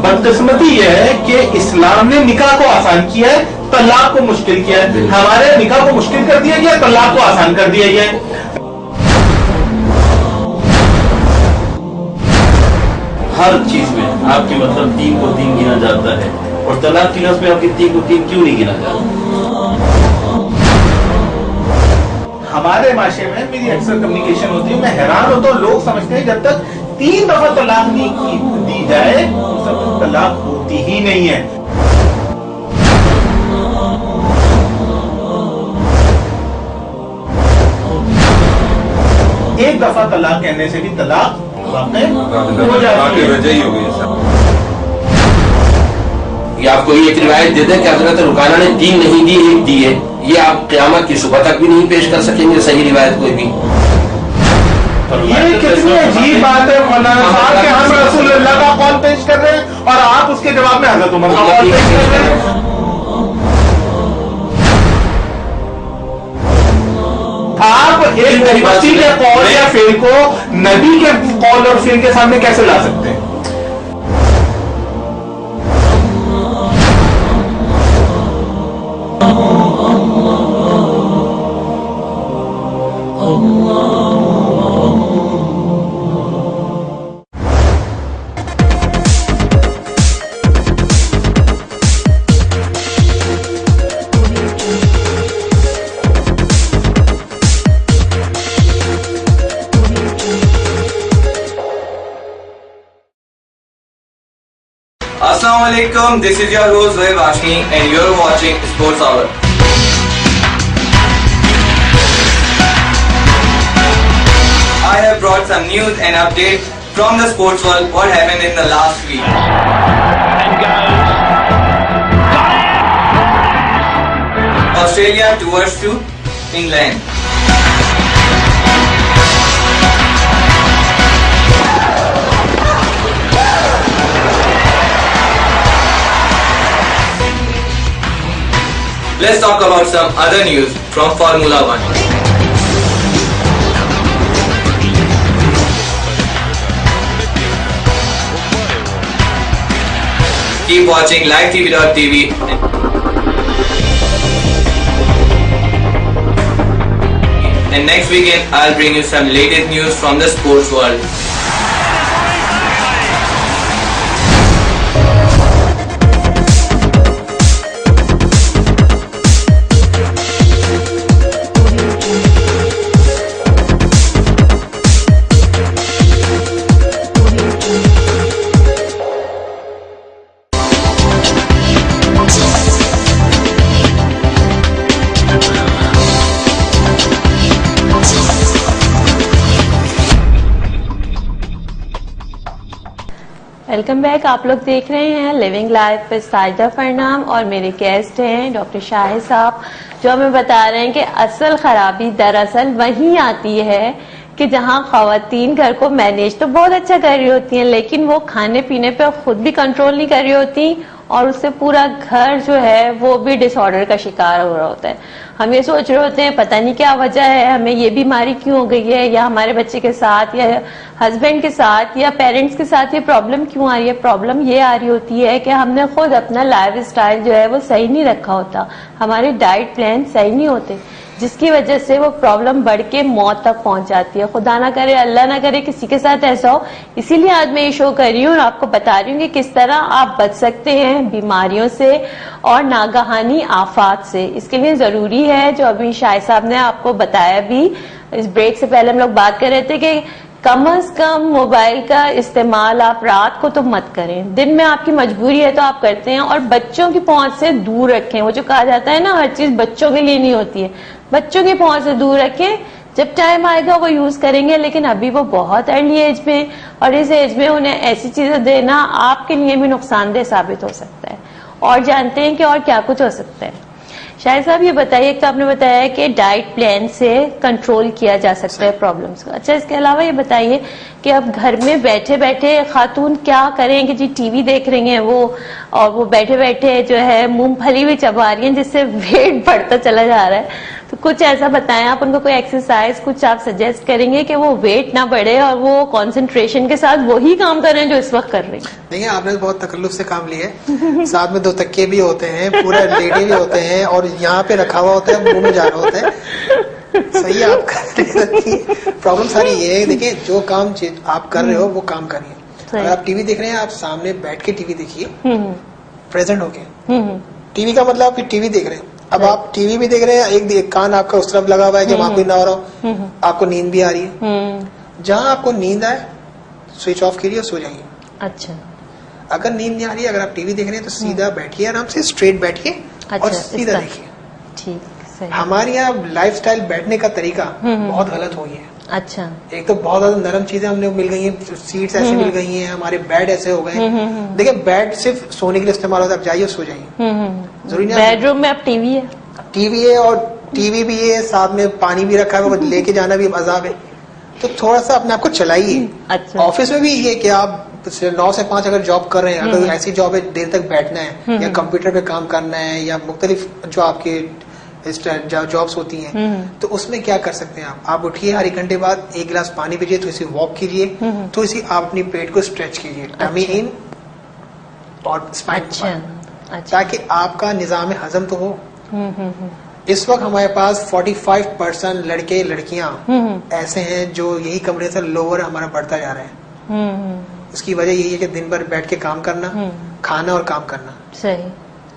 बदकिस्मती यह है कि इस्लाम ने निकाह को आसान किया है, तलाक को मुश्किल किया है। हमारे निकाह को मुश्किल कर दिया गया, तलाक को आसान कर दिया गया है। हर चीज में आपके मतलब 3 को 3 गिना जाता है और तलाक की लफ्ज में आपके 3 को 3 क्यों नहीं गिना जाता? हमारे माशरे में मेरी अक्सर कम्युनिकेशन होती है, मैं हैरान होता हूँ, लोग समझते हैं जब तक 3 दफा तलाक नहीं दी जाए तब तक तलाक होती ही नहीं है। एक दफा तलाक कहने से भी तलाक वाक़ई हो जाती है। ये आपको एक रिवायत दे दें कि हजरत रुकाना ने 3 नहीं दी, 1 दी है। ये आप क़यामत की सुबह तक भी नहीं पेश कर सकेंगे सही रिवायत कोई भी। ये कितनी अजीब बात है मौलाना साहब कि हम रसूलुल्लाह का कौल पेश कर रहे हैं और आप उसके जवाब में हजरत उमर का कौल पेश कर रहे हैं। आप एक मसीह के कौल या फेल को नबी के कौल और फेल के सामने कैसे ला सकते हैं? Assalamualaikum, this is your host Zohaib Ashmi and you're watching Sports Hour. I have brought some news and updates from the sports world what happened in the last week. Australia tours to England. Let's talk about some other news from Formula 1. Keep watching livetv.tv. And next weekend I'll bring you some latest news from the sports world. Welcome back. आप लोग देख रहे हैं living life पे साजिदा फरनाम और मेरे guest हैं doctor Shahid साहब, जो हमें बता रहे हैं कि असल खराबी दरअसल वहीं आती है कि जहां खवातीन घर को मैनेज तो बहुत अच्छा कर रही होती हैं, लेकिन वो खाने पीने पे खुद भी कंट्रोल नहीं कर रही होती और उससे पूरा घर जो है वो भी डिसऑर्डर का शिकार हो रहा होता है। हम ये सोच रहे होते हैं पता नहीं क्या वजह है, हमें ये बीमारी क्यों हो गई है, या हमारे बच्चे के साथ या हस्बैंड के साथ या पेरेंट्स के साथ ये प्रॉब्लम क्यों आ रही है। प्रॉब्लम ये आ रही होती है कि हमने खुद अपना लाइफ स्टाइल जो है वो सही नहीं रखा होता, हमारे डाइट प्लान सही नहीं होते, जिसकी वजह से वो प्रॉब्लम बढ़ के मौत तक पहुंच जाती है। खुदा ना करे, अल्लाह ना करे किसी के साथ ऐसा हो। इसीलिए आज मैं ये शो कर रही हूँ और आपको बता रही हूँ कि किस तरह आप बच सकते हैं बीमारियों से और नागहानी आफात से। इसके लिए जरूरी है, जो अभी शाहिद साहब ने आपको बताया भी, इस ब्रेक से पहले हम लोग बात कर रहे थे कि कम से कम मोबाइल का इस्तेमाल आप रात को तो मत करें, दिन में आपकी मजबूरी है तो आप करते हैं, और बच्चों की पहुंच से दूर रखें। वो जो कहा जाता है ना, हर चीज बच्चों के लिए नहीं होती है, बच्चों की पहुंच से दूर रखें। जब टाइम आएगा वो यूज करेंगे, लेकिन अभी वो बहुत अर्ली एज में, और इस एज में उन्हें ऐसी चीजें देना आपके लिए भी नुकसानदेह साबित हो सकता है। और जानते हैं कि और क्या कुछ हो सकता है। शाहिद साहब ये बताइए, एक तो आपने बताया कि डाइट प्लान से कंट्रोल किया जा सकता है प्रॉब्लम्स को। अच्छा, इसके अलावा ये बताइए कि अब घर में बैठे बैठे खातून क्या करें कि जी टीवी देख रही हैं वो, और वो बैठे बैठे जो है मूंगफली भी चबा रही हैं, जिससे वेट बढ़ता चला जा रहा है। तो कुछ ऐसा बताएं आप उनको, कोई एक्सरसाइज कुछ आप सजेस्ट करेंगे कि वो वेट ना बढ़े और वो कंसंट्रेशन के साथ वही काम करें जो इस वक्त कर रही हैं। देखिए, आपने बहुत तकल्लुफ से काम लिया है। साथ में 2 तकिए भी होते हैं, पूरा लेडी भी होते हैं, और यहाँ पे रखा हुआ होता है, मुंह में जा रहा होता है। सही है, आप प्रॉब्लम सारी ये है। देखिए, जो काम आप कर रहे हो वो काम करिए। अगर आप टीवी देख रहे हैं, आप सामने बैठ के टीवी देखिए, प्रेजेंट होके। टीवी का मतलब आप टीवी देख रहे हैं, अब आप टीवी भी देख रहे हैं, एक कान आपका उस तरफ लगा हुआ है कि वहां कोई ना हो रहा हो, आपको नींद भी आ रही है। जहां आपको नींद आए स्विच ऑफ करिए, सो जाइए। अच्छा, अगर नींद नहीं आ रही है, अगर आप टीवी देख रहे हैं तो सीधा बैठिए, आराम से स्ट्रेट बैठिए और सीधा देखिए। ठीक, सही। हमारे यहाँ लाइफस्टाइल बैठने का तरीका बहुत गलत हो गया है। अच्छा, एक तो बहुत ज्यादा नरम चीजें हमने मिल गई हैं, सीट्स ऐसे मिल गई हैं, हमारे बेड ऐसे हो गए। देखिए, बेड सिर्फ सोने के लिए इस्तेमाल होता है, आप जाइए सो जाइए, जरूरी नहीं। बेडरूम में अब टीवी है, और टीवी भी है, साथ में पानी भी रखा है, वो लेके जाना भी अजाब है। तो थोड़ा सा अपने आप को चलाइए। अच्छा। ऑफिस में भी ये कि आप 9 से 5 अगर जॉब कर रहे हैं, अगर ऐसी जॉब है देर तक बैठना है या कंप्यूटर पे काम करना है या मुख्तलिफ जो आपके जॉब्स होती हैं, तो उसमें क्या कर सकते हैं आप उठिए, हर 1 घंटे बाद 1 गिलास पानी पीजिए, थोड़ी सी वॉक कीजिए, थोड़ी सी आप अपनी पेट को स्ट्रेच कीजिए, टमी इन और स्पाइन, ताकि आपका निजाम हजम तो हो। इस वक्त हमारे पास 45% लड़के लड़कियां ऐसे हैं जो यही कमरे से लोअर हमारा बढ़ता जा रहा है। उसकी वजह यही है कि दिन भर बैठ के काम करना, खाना और काम करना। सही।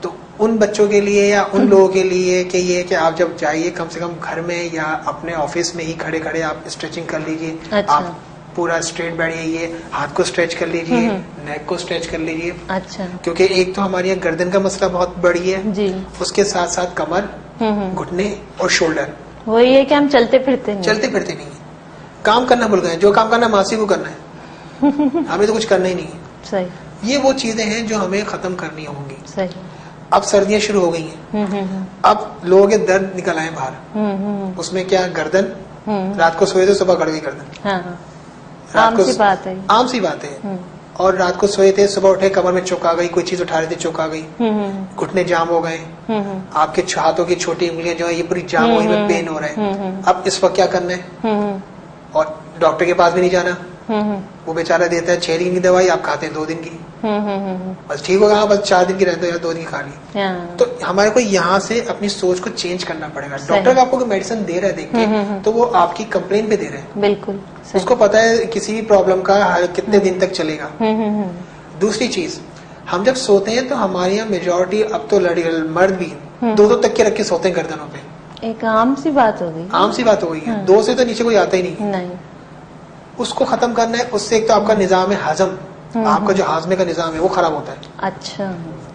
तो उन बच्चों के लिए या उन लोगों के लिए कि ये कि आप जब जाइए कम से कम घर में या अपने ऑफिस में ही खड़े खड़े आप स्ट्रेचिंग कर लीजिए। अच्छा। आप पूरा स्ट्रेट बैठिए, हाथ को स्ट्रेच कर लीजिए, नेक को स्ट्रेच कर लीजिए। अच्छा। क्योंकि एक तो हमारी यहाँ गर्दन का मसला बहुत बड़ी है जी। उसके साथ साथ कमर, घुटने और शोल्डर। वही है कि हम चलते फिरते नहीं, काम करना भूल गए। जो काम करना मासी को करना है, हमें तो कुछ करना ही नहीं है। सही। ये वो चीजें हैं जो हमें खत्म करनी होंगी। सही। अब सर्दियां शुरू हो गई हैं, अब लोगों के दर्द निकल आए बाहर। उसमें क्या, गर्दन, रात को सोए थे सुबह गड़ गई गर्दन। आम सी बात है। आम सी बात है। और रात को सोए थे, सुबह उठे कमर में चोक आ गई, कोई चीज उठा रहे थे चोक आ गई, घुटने जाम हो गए, आपके हाथों की छोटी उंगलियां जो है ये पूरी जाम हुई में पेन हो रहा है। अब इस वक्त क्या करना है, और डॉक्टर के पास भी नहीं जाना, वो बेचारा देता है 6 दिन की दवाई, आप खाते हैं 2 दिन की, बस ठीक होगा, बस 4 दिन की रहते हो या 2 दिन की खा ली। तो हमारे को यहाँ से अपनी सोच को चेंज करना पड़ेगा। डॉक्टर आपको कोई मेडिसिन दे रहा है देख के, तो वो आपकी कंप्लेन पे दे रहे हैं। बिल्कुल। उसको पता है किसी भी प्रॉब्लम का कितने दिन तक चलेगा। दूसरी चीज, हम जब सोते हैं तो हमारे यहाँ मेजोरिटी अब तो मर्द भी 2 तकिए रख के सोते हैं गर्दनों पे। एक आम सी बात हो गई। आम सी बात हो गई है। 2 से तो नीचे कोई आता ही नहीं। उसको खत्म करना है। उससे एक तो आपका निजाम हजम, आपका जो हाजमे का निजाम है वो खराब होता है। अच्छा।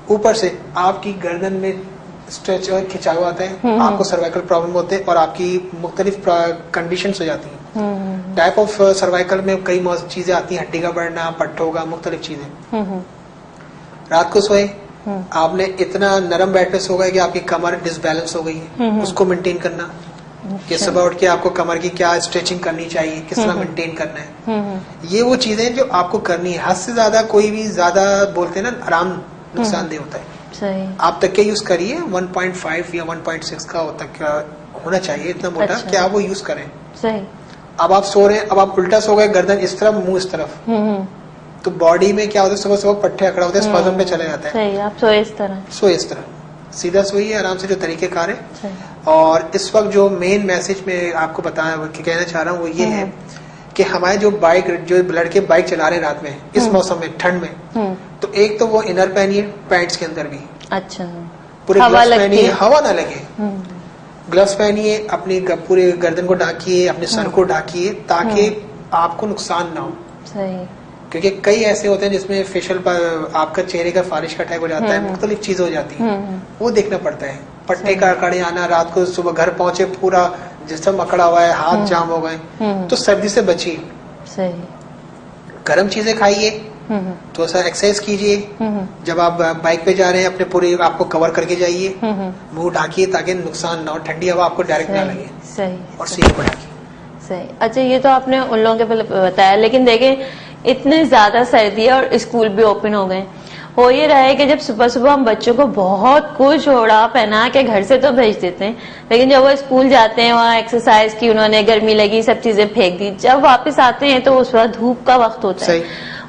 ऊपर से आपकी गर्दन में स्ट्रेच और खिंचाव आता है, आपको सर्वाइकल प्रॉब्लम होते हैं और आपकी मुख्तलिफ कंडीशन हो जाती हैं। टाइप ऑफ सर्वाइकल में कई चीजें आती हैं, हड्डी का बढ़ना, पट्टों का, मुख्तलिफ चीजें। रात को सोए, आपने इतना नरम बेड पे सो गए कि आपकी कमर डिसबैलेंस हो गई है, उसको मेंटेन करना कि सुबह उठ के आपको कमर की क्या स्ट्रेचिंग करनी चाहिए, किस तरह मेंटेन करना है। ये वो चीजें जो आपको करनी है। हद से ज्यादा कोई भी ज्यादा बोलते हैं ना, आराम नुकसानदेह होता है। सही। आप तकिया यूज करिए 1.5 या 1.6 का तकिया होना चाहिए, इतना मोटा कि आप वो यूज करें। सही। अब आप सो रहे हैं, अब आप उल्टा सो गए, गर्दन इस तरफ, मुंह इस तरफ, तो बॉडी में क्या होता है, सुबह सुबह पट्टे अकड़ा होते हैं, स्पाज्म पे चले जाता है। सही। आप सोए इस तरह, सीधा सोइए आराम से, जो तरीकेकार है। और इस वक्त जो मेन मैसेज में आपको कहना चाह रहा हूँ वो ये है कि हमारे जो लड़के बाइक चला रहे हैं रात में, इस मौसम में, ठंड में, तो एक तो वो इनर पहनिए, पैंट्स के अंदर भी। अच्छा। पूरे ग्लव्स पहनिए, हवा ना लगे। ग्लव्स पहनिए, अपनी पूरे गर्दन को ढाकिए, अपने सर को ढाकिए, ताकि आपको नुकसान ना हो। सही। क्योंकि कई ऐसे होते हैं जिसमें फेशियल पर आपका चेहरे का फारिश का अटैक हो जाता है, मुख्तलिफ चीजें हो जाती है, वो देखना पड़ता है। पट्टे का अकड़े आना, रात को सुबह घर पहुंचे पूरा जिस्म अकड़ा हुआ है, हाथ जाम हो गए, तो सर्दी से बचिए। सही। गर्म चीजें खाइए, थोड़ा सा एक्सरसाइज कीजिए। जब आप बाइक पे जा रहे हैं अपने पूरे आपको कवर करके जाइए, मुंह ढाकिए ताकि नुकसान ना हो, ठंडी हवा आपको डायरेक्ट ना लगे। सही। और सीने को ढाकिए। सही। अच्छा, ये तो आपने उन लोगों के बताया, लेकिन देखें इतने ज्यादा सर्दी है और स्कूल भी ओपन हो गए। हो ये रहा है कि जब सुबह सुबह हम बच्चों को बहुत कुछ ओढ़ा पहना के घर से तो भेज देते हैं, लेकिन जब वो स्कूल जाते हैं, वहाँ एक्सरसाइज की, उन्होंने गर्मी लगी, सब चीजें फेंक दी, जब वापस आते हैं तो उस वक्त धूप का वक्त होता है।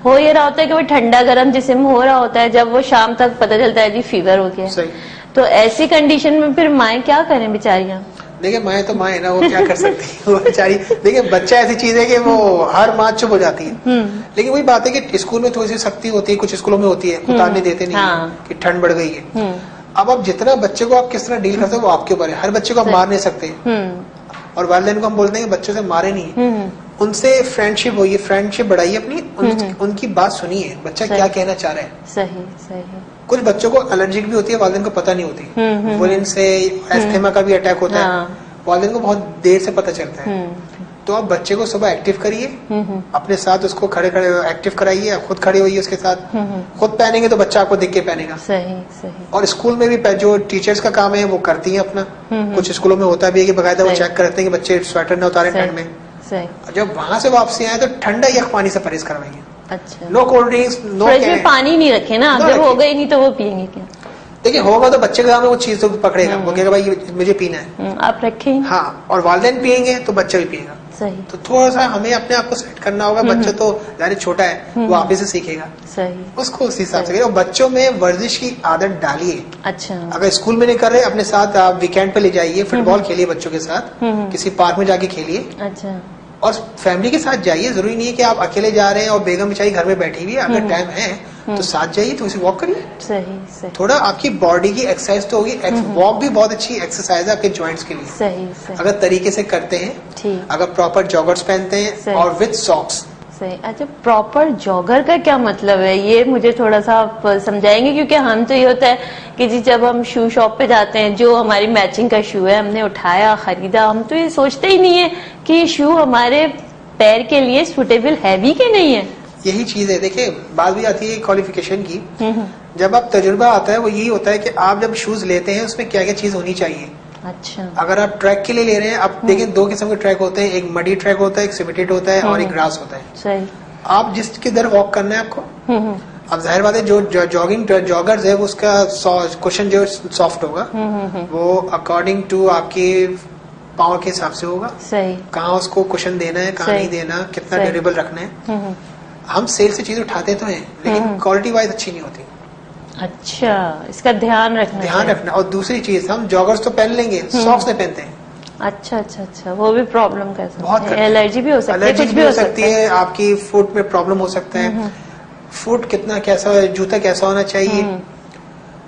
हो ये रहा होता है कि वो ठंडा गर्म जिस्म हो रहा होता है, जब वो शाम तक पता चलता है जी फीवर हो गया। तो ऐसी कंडीशन में फिर माएँ क्या करें बेचारियां? देखिए माए तो माए ना, वो क्या कर सकती है वो बेचारी। देखिए बच्चा ऐसी चीज है कि वो हर माँ चुप हो जाती है। लेकिन वही बात है कि स्कूल में थोड़ी सी सख्ती होती है, कुछ स्कूलों में होती है, उतारने देते नहीं है कि ठंड बढ़ गई है। अब आप जितना बच्चे को आप किस तरह डील करते हो वो आपके ऊपर है। हर बच्चे को आप मार नहीं सकते, और वालिदैन को हम बोलते हैं कि बच्चों से मारे नहीं, उनसे फ्रेंडशिप होइए, फ्रेंडशिप बढ़ाइए अपनी, उनकी बात सुनिए, बच्चा क्या कहना चाह रहा है। सही। सही। कुछ बच्चों को एलर्जिक भी होती है, वालिदैन को पता नहीं होती, वुलन से एस्थमा का भी अटैक होता है, वालिदैन को बहुत देर से पता चलता है। तो आप बच्चे को सुबह एक्टिव करिए, अपने साथ उसको खड़े खड़े एक्टिव कराइए, खुद खड़े होइए उसके साथ, खुद पहनेंगे तो बच्चा आपको देख के पहनेगा। सही। सही। और स्कूल में भी जो टीचर्स का काम है वो करती है अपना। कुछ स्कूलों में होता भी है कि बकायदा वो चेक करते हैं कि बच्चे स्वेटर न उतारे ठंड में, सही। जब वहां से वापसी आए तो ठंडा यख पानी से परहेज करवाएंगे। अच्छा। No cold drinks, no fridge में पानी नहीं रखे ना, जब हो गई नहीं तो वो पियेंगे क्या? देखिए होगा तो बच्चे का वो चीज तो पकड़ेगा, वो कहेगा भाई मुझे पीना है, आप रखें। हाँ, और वालिदैन पियेंगे तो बच्चा भी पिएगा। सही। तो थोड़ा सा हमें अपने आप को सेट करना होगा। बच्चा तो ज़्यादा छोटा है, वो आप ही से सीखेगा। सही। उसको उस हिसाब से और बच्चों में वर्जिश की आदत डालिए। अच्छा। अगर स्कूल में नहीं कर रहे, अपने साथ आप वीकेंड पे ले जाइए, फुटबॉल खेलिए बच्चों के साथ, किसी पार्क में जाके खेलिए। अच्छा। और फैमिली के साथ जाइए, जरूरी नहीं है कि आप अकेले जा रहे हैं और बेगम बेचारी घर में बैठी हुई है। अगर टाइम है तो साथ जाइए, तो उसे वॉक करिए। सही सही। थोड़ा आपकी बॉडी की एक्सरसाइज तो होगी। वॉक भी बहुत अच्छी एक्सरसाइज है आपके जॉइंट्स के लिए। सही सही। अगर तरीके से करते हैं, ठीक, अगर प्रॉपर जॉगर्स पहनते हैं और विद सॉक्स। सही। अच्छा, प्रॉपर जॉगर का क्या मतलब है, ये मुझे थोड़ा सा आप समझाएंगे? क्योंकि हम तो ये होता है कि जी जब हम शू शॉप पे जाते हैं, जो हमारी मैचिंग का शू है हमने उठाया, खरीदा, हम तो ये सोचते ही नहीं है कि ये शू हमारे पैर के लिए सुटेबल है भी कि नहीं है। यही चीज है। देखिए बात भी आती है क्वालिफिकेशन की। जब आप तजुर्बा आता है वो यही होता है कि आप जब शूज लेते हैं उसमें क्या क्या चीज होनी चाहिए। अच्छा। अगर आप ट्रैक के लिए ले रहे हैं, आप देखिए दो किस्म के ट्रैक होते हैं, एक मडी ट्रैक होता है, एक सीमेंटेड होता है और एक ग्रास होता है। सही। आप जिसके दर वॉक करना है आपको, अब जाहिर बात है जो जॉगर्स है उसका क्वेश्चन जो सॉफ्ट होगा वो अकॉर्डिंग टू आपके पावर के हिसाब से होगा। सही। कहाँ उसको क्वेश्चन देना है, कहाँ नहीं देना, कितना ड्यूरेबल रखना है। हम सेल से चीज उठाते तो हैं लेकिन क्वालिटी वाइज अच्छी नहीं होती। अच्छा, इसका ध्यान रखना। और दूसरी चीज, हम जॉगर्स तो पहन लेंगे, सॉक्स नहीं पहनते हैं। अच्छा अच्छा अच्छा, वो भी प्रॉब्लम कर सकती बहुत है, एलर्जी भी हो सकती है, एलर्जी कुछ भी हो सकती है, आपकी फुट में प्रॉब्लम हो सकता है। फुट कितना कैसा, जूता कैसा होना चाहिए।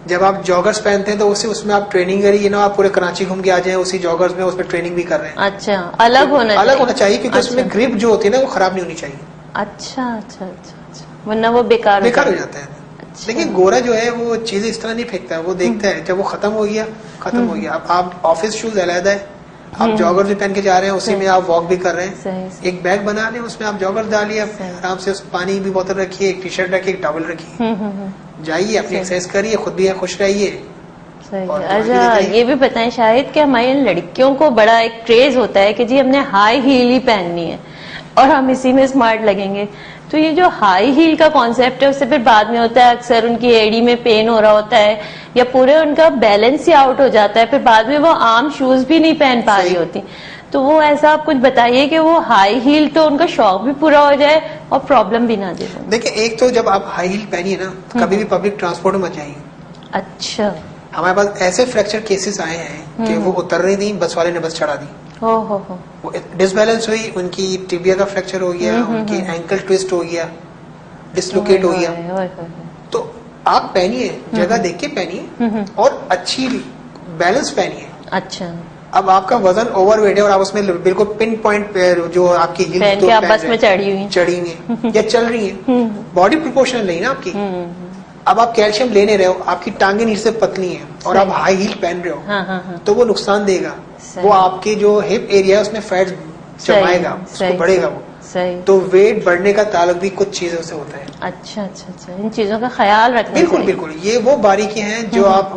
जब आप जॉगर्स पहनते हैं तो उसमें आप ट्रेनिंग करिए ना, आप पूरे कराची घूम के आ जाए उसी जॉगर्स में, उसमें ट्रेनिंग भी कर रहे हैं। अच्छा, अलग होना चाहिए क्योंकि उसमें ग्रिप जो होती है ना वो खराब नहीं होनी चाहिए। अच्छा अच्छा अच्छा, वरना वो बेकार हो जाता है। लेकिन गोरा जो है वो चीजें इस तरह नहीं फेंकता है, वो देखता है जब वो खत्म हो गया। अब आप ऑफिस शूज अलग है, आप जॉगर्स भी पहन के जा रहे हैं, उसी में आप वॉक भी कर रहे हैं। एक बैग बना लें, उसमें आप जॉगर्स डालिए, आराम से पानी भी बोतल रखिए, एक टी शर्ट रखिए, एक टॉवल रखिए, जाइए अपनी एक्सरसाइज करिए, खुद भी खुश रहिए। अच्छा, ये भी बताएं शायद कि हमारी लड़कियों को बड़ा एक क्रेज होता है कि जी हमने हाई हील ही पहननी है और हम इसी में स्मार्ट लगेंगे। तो ये जो हाई हील का कॉन्सेप्ट है उससे फिर बाद में होता है अक्सर उनकी एड़ी में पेन हो रहा होता है या पूरे उनका बैलेंस ही आउट हो जाता है, फिर बाद में वो आम शूज भी नहीं पहन पा रही होती। तो वो ऐसा आप कुछ बताइए कि वो हाई हील तो उनका शौक भी पूरा हो जाए और प्रॉब्लम भी ना दे। देखिए, एक तो जब आप हाई हील पहनिए ना, कभी भी पब्लिक ट्रांसपोर्ट में मत जाइए। अच्छा। हमारे पास ऐसे फ्रैक्चर केसेस आए हैं कि वो उतर रही थी, बस वाले ने बस चढ़ा दी, वो डिसबैलेंस हुई, उनकी टिबिया का फ्रैक्चर हो गया, उनकी एंकल ट्विस्ट हो गया, डिसलोकेट हो गया। तो आप पहनिए, जगह देख के पहनिए और अच्छी बैलेंस पहनिए। अच्छा। अब आपका वजन ओवरवेट है और आप उसमें बिल्कुल पिन पॉइंट जो आपकी हिल पहन के आप बस में चढ़ी हुई या चल रही है, बॉडी प्रोपोर्शनल नहीं ना आपकी। अब आप कैल्शियम ले नहीं रहे हो, आपकी टांगे नीचे से पतली हैं और आप हाई हील पहन रहे हो, तो वो नुकसान देगा। वो आपके जो हिप एरिया है उसमें फैट जमाएगा, उसको बढ़ेगा वो। तो वेट बढ़ने का ताल्लुक भी कुछ चीजों से होता है। अच्छा अच्छा अच्छा, इन चीजों का ख्याल रखना। बिल्कुल बिल्कुल, ये वो बारीकी हैं जो आप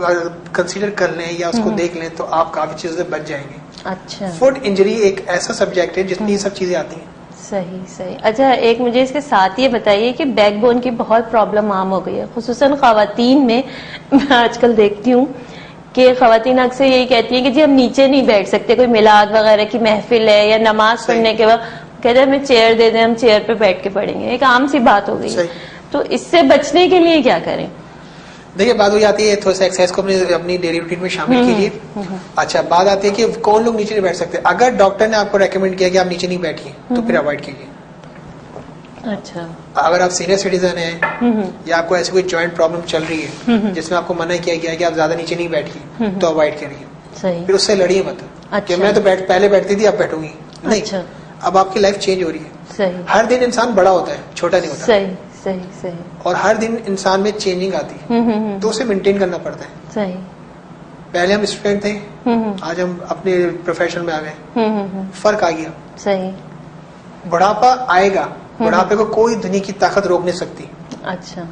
कंसीडर कर लें या उसको देख लें तो आप काफी चीजों से बच जाएंगे। अच्छा। फुट इंजरी एक ऐसा सब्जेक्ट है जिसमें ये सब चीजें आती हैं। सही सही। अच्छा, एक मुझे इसके साथ ये बताइए कि बैकबोन की बहुत प्रॉब्लम आम हो गई है, खुसूसन खवातीन में। मैं आजकल देखती हूँ कि खवातीन अक्सर यही कहती है कि जी हम नीचे नहीं बैठ सकते, कोई मिलाद वगैरह की महफिल है या नमाज पढ़ने के वक्त कहते हैं हमें चेयर दे दें, हम चेयर पे बैठ के पढ़ेंगे, एक आम सी बात हो गई है। तो इससे बचने के लिए क्या करें? देखिए, बात हो जाती है थोड़ा सा एक्सरसाइज को अपनी डेली रूटीन में शामिल कीजिए। अच्छा, बात आती है कि कौन लोग नीचे नहीं बैठ सकते। अगर डॉक्टर ने आपको रेकमेंड किया कि आप नीचे नहीं बैठिए तो फिर अवॉइड कीजिए। अच्छा। अगर आप सीनियर सिटीजन हैं या आपको ऐसी कोई जॉइंट प्रॉब्लम चल रही है जिसमें आपको मना किया गया है कि आप ज्यादा नीचे नहीं बैठिए, तो अवॉइड करिए। सही। फिर उससे लड़िए मत। अच्छा। मैं तो पहले बैठती थी, अब बैठूंगी नहीं। अच्छा। अब आपकी लाइफ चेंज हो रही है। सही। हर दिन इंसान बड़ा होता है, छोटा नहीं होता। सही सही सही। और हर दिन इंसान में चेंजिंग आती है, तो उसे मेंटेन करना पड़ता है। सही। पहले हम स्टूडेंट थे, आज हम अपने प्रोफेशन में आ गए, फर्क आ गया। सही। बुढ़ापा आएगा, बुढ़ापे को कोई दुनिया की ताकत रोक नहीं सकती। अच्छा।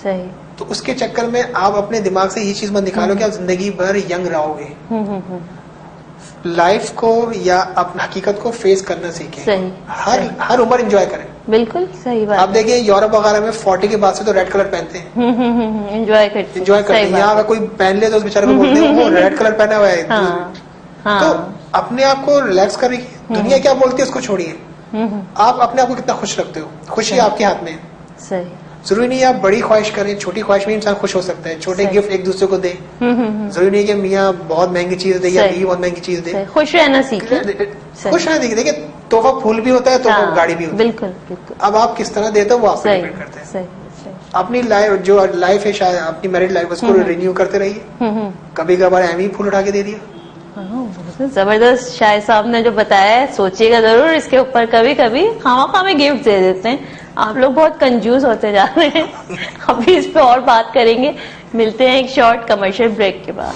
सही। तो उसके चक्कर में आप अपने दिमाग से ये चीज मत निकालो कि आप जिंदगी भर यंग रहोगे। लाइफ को या अपनी हकीकत को फेस करना सीखें। सही। हर उम्र एंजॉय करें। बिल्कुल सही बात। आप देखिए यूरोप वगैरह में 40 के बाद से तो रेड कलर पहनते हैं, एंजॉय करते हैं। यहाँ अगर कोई पहन ले तो उस बेचारे को बोलते हैं वो रेड कलर पहना हुआ है। तो अपने आप को रिलैक्स करिए, दुनिया क्या बोलती है उसको छोड़िए। आप अपने आप को कितना खुश रखते हो, खुशी आपके हाथ में है। सही। जरूरी नहीं आप बड़ी ख्वाहिश करें, छोटी ख्वाहिश में इंसान खुश हो सकता है। छोटे गिफ्ट एक दूसरे को दे, जरूरी नहीं कि मियाँ बहुत महंगी चीज दे या बीवी बहुत महंगी चीज दे। खुश रहना सीखे, खुश रहना सीखे। देखिए तोहफा फूल भी होता है, तोहफा गाड़ी भी होती है। बिल्कुल बिल्कुल। अब आप किस तरह देते हो वो आप डिपेंड करते हैं। अपनी लाइफ जो लाइफ है, शायद अपनी मैरिड लाइफ उसको रिन्यू करते रहिए। कभी कभार एम ही फूल उठा के दे दिया। जबरदस्त शायद साहब ने जो बताया है, सोचिएगा जरूर इसके ऊपर। कभी कभी खामा में गिफ्ट दे देते हैं। आप लोग बहुत कंजूस होते जा रहे हैं। अभी इस पे और बात करेंगे। मिलते हैं एक शॉर्ट कमर्शियल ब्रेक के बाद।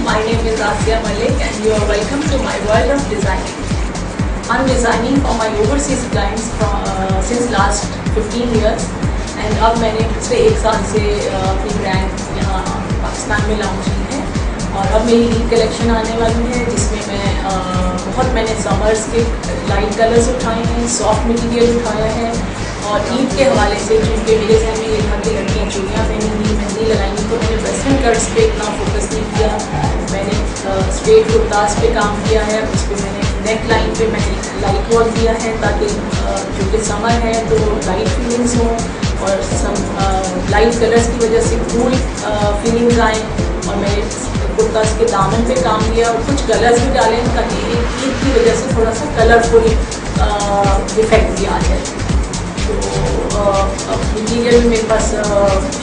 My name is Asya Malik and you are welcome to my world of designing. I'm designing for my overseas clients since last 15 years and अब मैंने पिछले 1 साल से अपनी ब्रांड यहाँ पाकिस्तान में लॉन्च की है और अब मेरी ईद कलेक्शन आने वाली है जिसमें मैंने समर्स के लाइट कलर्स उठाए हैं, सॉफ्ट मटेरियल उठाया है और ईद के हवाले से क्योंकि मेरे घर में ये घर की लड़कियाँ चूड़ियाँ पहनेंगी, मेहंदी लगाएंगी तो मैंने वेस्टर्न कट्स पे इतना फोकस नहीं किया। मैंने स्ट्रेट कुर्तास पे काम किया है, उस पर मैंने नेक लाइन पे मैंने लाइट वर्क दिया है ताकि क्योंकि समर है तो लाइट फीलिंग्स हों और सम लाइट कलर्स की वजह से कूल फीलिंग्स आएँ। और मैंने कुर्तास के दामन पे काम किया और कुछ कलर्स भी डाले ताकि ईद की वजह से थोड़ा सा कलरफुल इफेक्ट भी आ जाए। तो मटीरियल में मेरे पास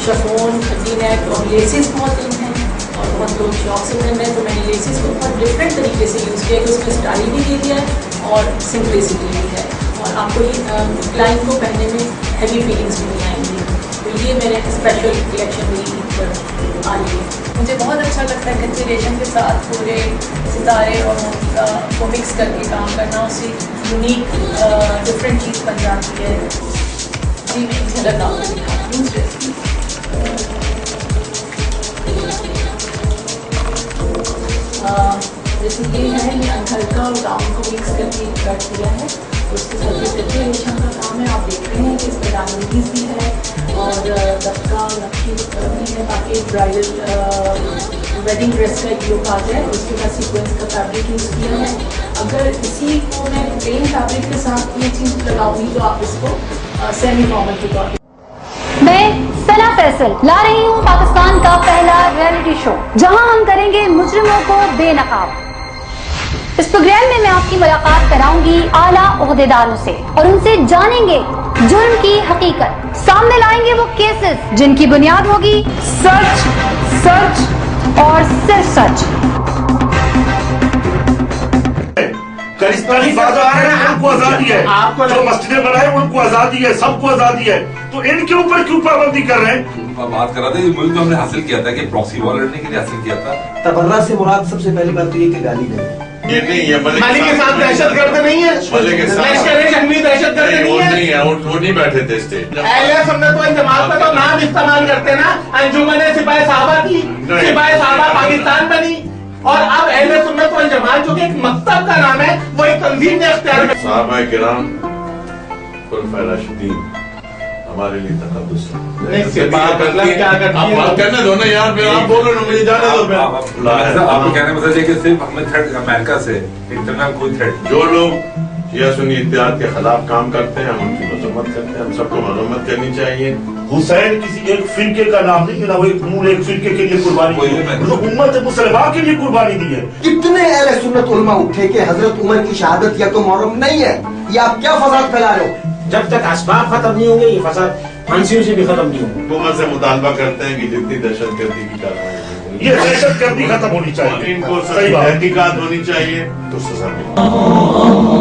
शिफॉन, खद्दी नेट और लेसेस बहुत इन हैं और बहुत लोग शौक से पहन रहे हैं तो मैंने लेसेस को बहुत डिफरेंट तरीके से यूज़ किया कि उसमें स्टाइल भी दे दिया है और सिंपलिसिटी भी है और आपको ये क्लाइंट को पहनने में हैवी फीलिंग्स भी नहीं आएंगी। तो ये मेरे स्पेशल कलेक्शन मेरी ईद पर आ रही है। मुझे बहुत अच्छा लगता है कच्चे रेशम के साथ पूरे सितारे और मोती को मिक्स करके काम करना, उससे यूनिक डिफरेंट चीज़ बन जाती है। जी मैं एक झलक आपको दिखाती हूँ ड्रेस की। जैसे ये है, ये हल्का और गाउन को मिक्स करके कट दिया है, उसके साथ ये कच्चे रेशम का काम है। आप देख रहे हैं कि इसमें डायमंडीज भी है और दबका नक्शी भी है ताकि ब्राइडल वेडिंग ड्रेस का एक लुक आ जाए। उसके बाद सीक्वेंस का फैब्रिक यूज़ किया है। अगर इसी को मैं प्लेन फैब्रिक के साथ ये चीज़ लगाऊंगी तो आप इसको सेमी फॉर्मल के तौर पर। मैं सना फैसल ला रही हूँ पाकिस्तान का पहला रियलिटी शो जहां हम करेंगे मुजरिमों को बेनकाब। इस प्रोग्राम में मैं आपकी मुलाकात कराऊंगी आला ओहदेदारों से और उनसे जानेंगे जुर्म की हकीकत। सामने लाएंगे वो केसेस जिनकी बुनियाद होगी सच, सच और सिर्फ सच। कलिस्तानी बाजार है, उनको आजादी है, जो मस्जिदें बनाए उनको आजादी है, सबको आजादी है, तो इनके ऊपर क्यों पाबंदी कर रहे हैं? बात कर रहा था, ये मुल्क में हमने हासिल किया था कि प्रॉक्सी वॉर लड़ने के लिए हासिल किया था। तबर्रा से मुराद सबसे पहली बात तो ये कि गाली नहीं, ये नहीं है मलिक के साथ दहशतगर्द नहीं है, मलिक के साथ दहशतगर्द नहीं है, वो नहीं बैठे थे स्टेज। अहले सुन्नत वल जमात का तो नाम इस्तेमाल करते ना, अंजुमन सिपाही साहबा थी, सिपाही साहबा पाकिस्तान बनी और अब अहले सुन्नत वल जमात जो कि एक मकतब का नाम है वो एक तंजीम ने इख्तियार में। साहबा किराम खुलफाए राशिदीन हमारे लिए तकद्दुस है। बात करने दो ना यार, फिर आप बोलो ना, मुझे जाने दो। आपको कहने मतलब है कि सिर्फ हमें थ्रेट अमेरिका से इंटरनल कोई थ्रेट, जो लोग शिया सुन्नी इत्तेहाद के खिलाफ काम करते हैं, हम उनकी मजम्मत करते हैं, हम सबको मजम्मत करनी चाहिए। हुसैन किसी एक फिरके का नाम नहीं ना, वो एक फिरके के लिए कुर्बानी की है, तो उम्मत मुसलमा के लिए कुर्बानी दी है। कितने अहले सुन्नत उलमा उठे के हजरत उमर की शहादत या तो मुहर्रम नहीं है, ये आप क्या फसाद फैला रहे हो? जब तक असबाब खत्म नहीं होंगे ये फसाद फांसियों से भी खत्म नहीं होंगे। हुकूमत से मुतालबा करते हैं कि जितनी दहशतगर्दी की कार्रवाई ये दहशतगर्दी खत्म होनी चाहिए, इनको सही बात। तहकीकात होनी चाहिए तो सजा मिले।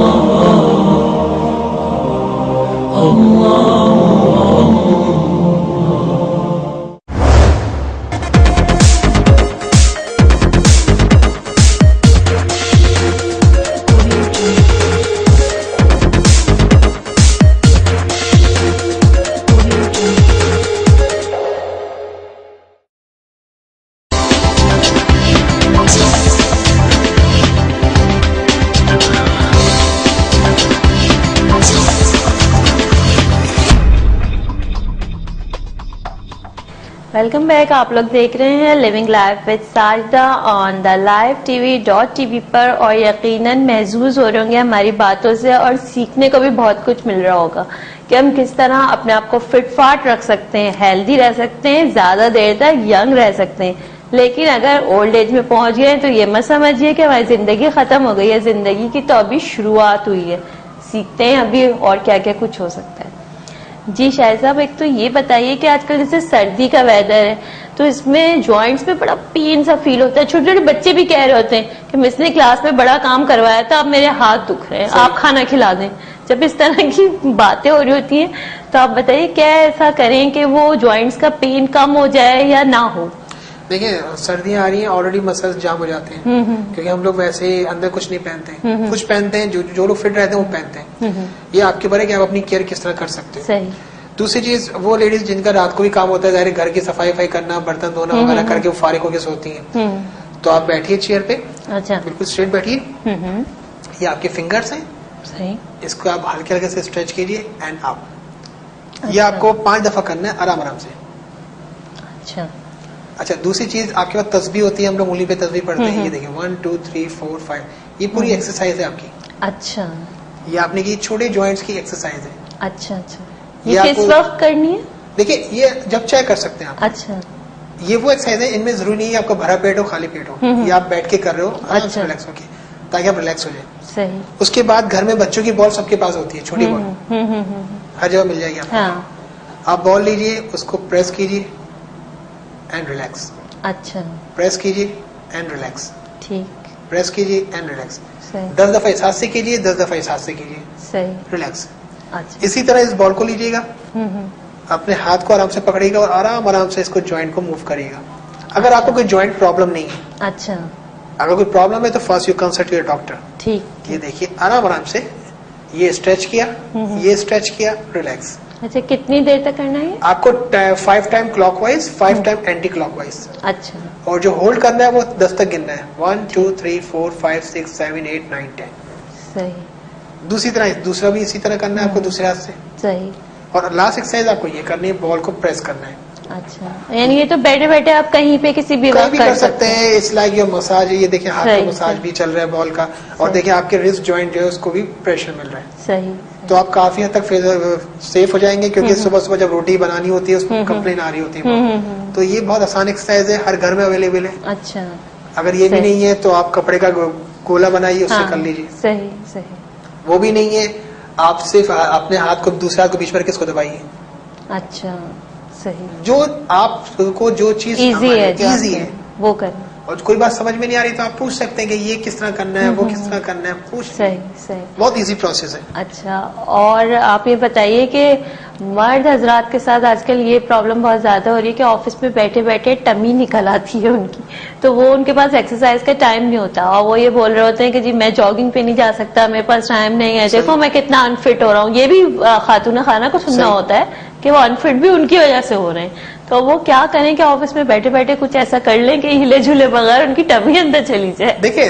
Welcome back. आप लोग देख रहे हैं living life with Sajida on the live.tv पर, और यकीनन महसूस हो रहे होंगे हमारी बातों से और सीखने को भी बहुत कुछ मिल रहा होगा कि हम किस तरह अपने आप को फिट फाट रख सकते हैं, हेल्दी रह सकते हैं, ज्यादा देर तक यंग रह सकते हैं। लेकिन अगर ओल्ड एज में पहुंच गए तो ये मत समझिए कि हमारी जिंदगी खत्म हो गई है, जिंदगी की तो अभी शुरुआत हुई है, सीखते हैं अभी और क्या क्या कुछ हो सकता है। जी शाहिद साहब, एक तो ये बताइए कि आजकल जैसे सर्दी का वेदर है तो इसमें जॉइंट्स में बड़ा पेन सा फील होता है, छोटे छोटे बच्चे भी कह रहे होते हैं कि मिस ने क्लास में बड़ा काम करवाया था, अब मेरे हाथ दुख रहे हैं, आप खाना खिला दें। जब इस तरह की बातें हो रही होती हैं तो आप बताइए क्या ऐसा करें कि वो जॉइंट्स का पेन कम हो जाए या ना हो? देखिए सर्दियां आ रही हैं, ऑलरेडी मसल्स जाम हो जाते हैं क्योंकि हम लोग वैसे ही अंदर कुछ नहीं पहनते हैं, कुछ पहनते हैं, जो लोग फिट रहते हैं वो पहनते हैं। ये आपके ऊपर है कि आप अपनी केयर किस तरह कर सकते हैं। सही। दूसरी चीज, वो लेडीज जिनका रात को भी काम होता है, जाहिर घर की सफाई करना, बर्तन धोना वगैरह करके वो फारिग होकर सोती हैं, तो आप बैठिए चेयर पे, अच्छा बिल्कुल स्ट्रेट बैठिए, ये आपके फिंगर्स हैं, सही, इसको आप हल्के हल्के से स्ट्रेच कीजिए एंड अप। ये आपको 5 दफा करना है आराम आराम से। अच्छा, दूसरी चीज आपके पास तस्बीह होती है, हम लोग उंगली पे तस्बीह पढ़ते हैं, ये देखिए 1 2 3 4 5, ये पूरी एक्सरसाइज है आपकी। अच्छा, ये आपने की छोटे जॉइंट्स की एक्सरसाइज है। अच्छा अच्छा, ये किस वक्त करनी है? देखिए ये जब चाहे कर सकते हैं आप। अच्छा, ये वो एक्सरसाइज है, इनमें जरूरी नहीं है आपका भरा पेट हो खाली पेट हो, ये आप बैठ के कर रहे हो, अच्छा, रिलैक्स होके, ताकि आप रिलैक्स हो जाए। सही। उसके बाद घर में बच्चों की बॉल सबके पास होती है, छोटी बॉल हर जगह मिल जाएगी आपको। हाँ। आप बॉल लीजिए, उसको प्रेस कीजिए एंड रिलैक्स। अच्छा, प्रेस कीजिए एंड रिलैक्स, ठीक, प्रेस कीजिए एंड रिलैक्स। 10 दफा इस हाथ से कीजिए, 10 दफा इस हाथ से कीजिए, सही, रिलैक्स। अच्छा, इसी तरह इस बॉल को लीजिएगा, अपने हाथ को आराम से पकड़िएगा और आराम आराम से इसको जॉइंट को मूव करिएगा। अगर आपको कोई जॉइंट प्रॉब्लम नहीं है, अच्छा, अगर कोई प्रॉब्लम है तो first you consult your doctor. ठीक। ये देखिए आराम आराम से ये स्ट्रेच किया, ये स्ट्रेच किया, रिलैक्स। अच्छा, कितनी देर तक करना है? आपको 5 time clockwise, 5 time anti clockwise. अच्छा, और जो होल्ड करना है वो 10 तक गिनना है, 1 2 3 4 5 6 7 8 9 10। सही। दूसरी तरह दूसरा भी इसी तरह करना है आपको, दूसरे हाथ से। सही। और लास्ट एक्सरसाइज आपको ये करनी है, बॉल को प्रेस करना है। अच्छा, यानी ये तो बैठे बैठे आप कहीं पे किसी भी वक्त कर सकते हैं। It's like your massage. ये देखिए हाथ का मसाज भी चल रहा है बॉल का, और देखिए आपके रिस्ट जॉइंट जो है उसको भी प्रेशर मिल रहा है। सही। तो आप काफी हद तक सेफ हो जाएंगे, क्योंकि सुबह सुबह जब रोटी बनानी होती है उसमें कंप्लेन आ रही होती है। तो ये बहुत आसान एक्सरसाइज है, हर घर में अवेलेबल है। अच्छा, अगर ये भी नहीं है तो आप कपड़े का गोला बनाइए, उससे कर लीजिए। सही सही। वो भी नहीं है, आप सिर्फ अपने हाथ को दूसरे हाथ को बीच में रख के इसको दबाइए। अच्छा, सही। जो आपको जो चीज इजी है वो करना। और कोई बात समझ में नहीं आ रही तो आप पूछ सकते हैं कि ये किस तरह करना है, वो किस तरह करना है, पूछ। सही सही, बहुत इजी प्रोसेस है। अच्छा, और आप ये बताइए कि मर्द हजरात के साथ आजकल ये प्रॉब्लम बहुत ज्यादा हो रही है कि ऑफिस में बैठे बैठे टमी निकल आती है उनकी, तो वो उनके पास एक्सरसाइज का टाइम नहीं होता, और वो ये बोल रहे होते हैं कि जी मैं जॉगिंग पे नहीं जा सकता, मेरे पास टाइम नहीं है, देखो मैं कितना अनफिट हो रहा हूँ। ये भी खातून खाना को सुनना होता है कि वो अनफिट भी उनकी वजह से हो रहे हैं। तो वो क्या करें कि ऑफिस में बैठे बैठे कुछ ऐसा कर लें कि हिले झूले बगैर उनकी टमी अंदर चली जाए। देखिए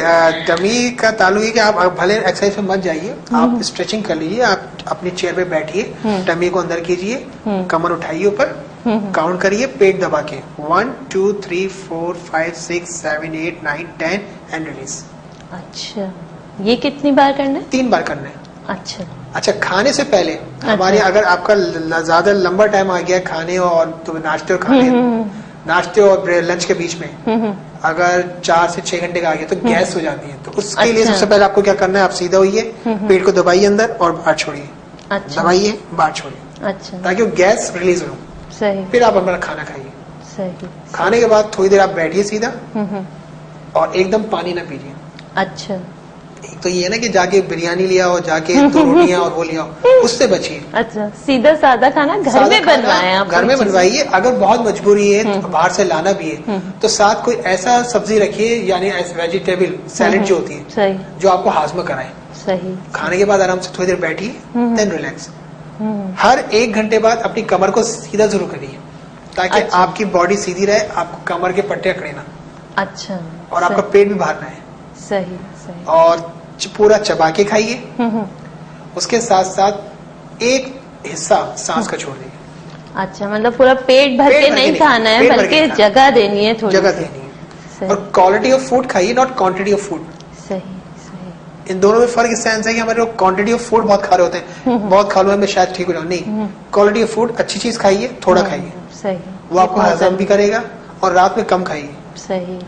टमी का ताल्लुक है कि आप भले एक्सरसाइज में मत जाइए, आप स्ट्रेचिंग कर लीजिए, आप अपनी चेयर पे बैठिए, टमी को अंदर कीजिए, कमर उठाइए ऊपर, काउंट करिए पेट दबा के 1 2 3 4 5 6 7 8 9 10 एंड रिलीज। अच्छा, ये कितनी बार करना है? 3 बार करना है। अच्छा, खाने से पहले हमारे अगर आपका ज्यादा लंबा टाइम आ गया खाने और तो नाश्ते और खाने नाश्ते और लंच के बीच में अगर 4 से 6 घंटे का आ गया तो गैस हो जाती है। तो उसके लिए सबसे पहले आपको क्या करना है, आप सीधा होइए, पेट को दबाइए अंदर और बाहर छोड़िए, दबाइए बाहर छोड़िए, ताकि वो गैस रिलीज हो। फिर आप अपना खाना खाइए। खाने के बाद थोड़ी देर आप बैठिए सीधा और एकदम पानी ना पीजिए। अच्छा, एक तो ये है ना कि जाके बिरयानी लिया हो, जाके 2 रोटियां और वो लिया हो, उससे बचिए। अच्छा, सीधा सादा खाना घर में बनवाएं आप? घर में बनवाइए। अगर बहुत मजबूरी है तो बाहर से लाना भी है तो साथ कोई ऐसा सब्जी रखिए, यानी वेजिटेबल सैलेड जो होती है जो आपको हाजमा कराए। सही। खाने के बाद आराम से थोड़ी देर बैठिए, देन रिलैक्स। हर 1 घंटे बाद अपनी कमर को सीधा जरूर करिए ताकि आपकी बॉडी सीधी रहे, आपको कमर के पट्टे अकड़े ना। अच्छा। और आपका पेट भी बाहर ना है। सही सही। और पूरा चबा के खाइए। उसके साथ साथ एक हिस्सा सांस का छोड़ दीजिए। अच्छा, मतलब पूरा पेट भर के नहीं खाना है, बल्कि जगह देनी है, थोड़ी जगह देनी है। और क्वालिटी ऑफ फूड खाइए, नॉट क्वांटिटी ऑफ फूड। सही सही। इन दोनों में फर्क इस सेंस है कि हमारे लोग क्वांटिटी ऑफ फूड बहुत खा रहे होते हैं, बहुत खा लो मैं शायद ठीक हो जाऊं, नहीं। क्वालिटी ऑफ फूड, अच्छी चीज खाइए, थोड़ा खाइए, सही, वो आपको हजम भी करेगा। और रात में कम खाइए। सही।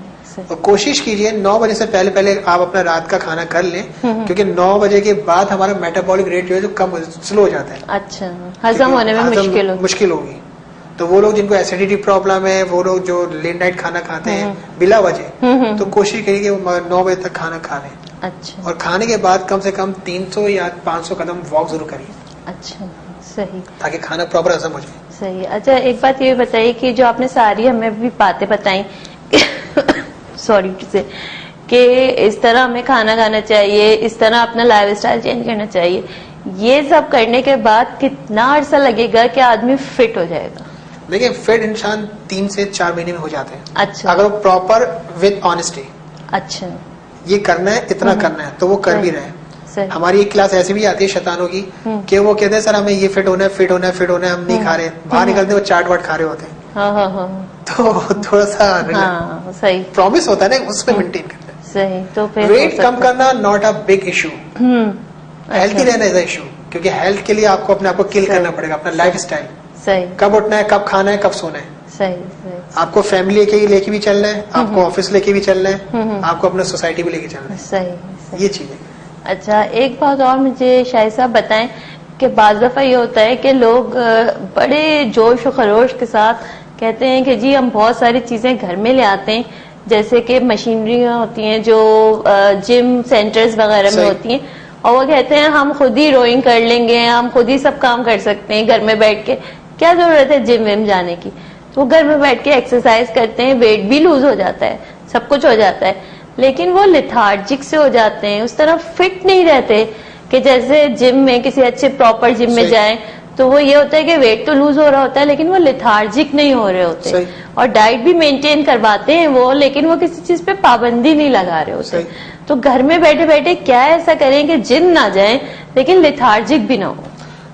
और कोशिश कीजिए 9 बजे से पहले पहले आप अपना रात का खाना कर लें, क्योंकि 9 बजे के बाद हमारा मेटाबॉलिक रेट जो है जो कम स्लो हो जाता है। अच्छा, हजम होने में मुश्किल होगी। तो वो लोग जिनको एसिडिटी प्रॉब्लम है, वो लोग जो लेट नाइट खाना खाते हैं बिला वजह, तो कोशिश करिए कि वो 9 बजे तक खाना खा लें। अच्छा। और खाने के बाद कम से कम 300 या 500 कदम वॉक जरूर करिए। अच्छा, सही, ताकि खाना प्रॉपर हजम हो जाए। सही। अच्छा, एक बात ये बताइए कि जो आपने सारी हमें भी बातें बताई सॉरी से, कि इस तरह हमें खाना खाना चाहिए, इस तरह अपना लाइफ स्टाइल चेंज करना चाहिए, ये सब करने के बाद कितना अरसा लगेगा कि आदमी फिट हो जाएगा? देखिए, फिट इंसान 3 से 4 महीने में हो जाते हैं। अच्छा। अगर वो प्रॉपर विद ऑनेस्टी अच्छा ये करना है, इतना करना है, तो वो कर भी रहे। हमारी एक क्लास ऐसी भी आती है शैतानों की कि वो कहते हैं सर हमें ये फिट होना है, फिट होना है, फिट होना है, हम नहीं खा रहे, बाहर निकलते वो चाट वाट खा रहे होते हैं। तो थोड़ा सा सही प्रॉमिस होता है ना, उसमें मेंटेन करना है। सही। तो फिर वेट कम करना not a big issue, healthy रहना इज अ इशू, क्योंकि हेल्थ के लिए आपको अपने आप को किल करना पड़ेगा, अपना लाइफ स्टाइल। सही। कब उठना है, कब खाना है, कब सोना है। सही। आपको फैमिली लेके भी चलना है, आपको ऑफिस लेके भी चलना है, आपको अपना सोसाइटी भी लेके चलना है। सही। ये चीजें। अच्छा, एक बात और मुझे शाहिद साहब बताएं कि बाज़ दफा ये होता है कि लोग बड़े जोश और खरोश के साथ कहते हैं कि जी हम बहुत सारी चीजें घर में ले आते हैं, जैसे कि मशीनरी होती हैं जो जिम सेंटर्स वगैरह में होती हैं, और वो कहते हैं हम खुद ही रोइंग कर लेंगे, हम खुद ही सब काम कर सकते हैं घर में बैठ के, क्या जरूरत है जिम विम जाने की। तो वो घर में बैठ के एक्सरसाइज करते हैं, वेट भी लूज हो जाता है, सब कुछ हो जाता है, लेकिन वो लेथार्जिक से हो जाते हैं, उस तरह फिट नहीं रहते कि जैसे जिम में किसी अच्छे प्रॉपर जिम में जाएं तो वो ये होता है कि वेट तो लूज हो रहा होता है लेकिन वो लेथार्जिक नहीं हो रहे होते, और डाइट भी मेंटेन करवाते हैं वो, लेकिन वो किसी चीज पे पाबंदी नहीं लगा रहे होते। तो घर में बैठे बैठे क्या ऐसा करें कि जिम ना जाएं लेकिन लेथार्जिक भी ना हो?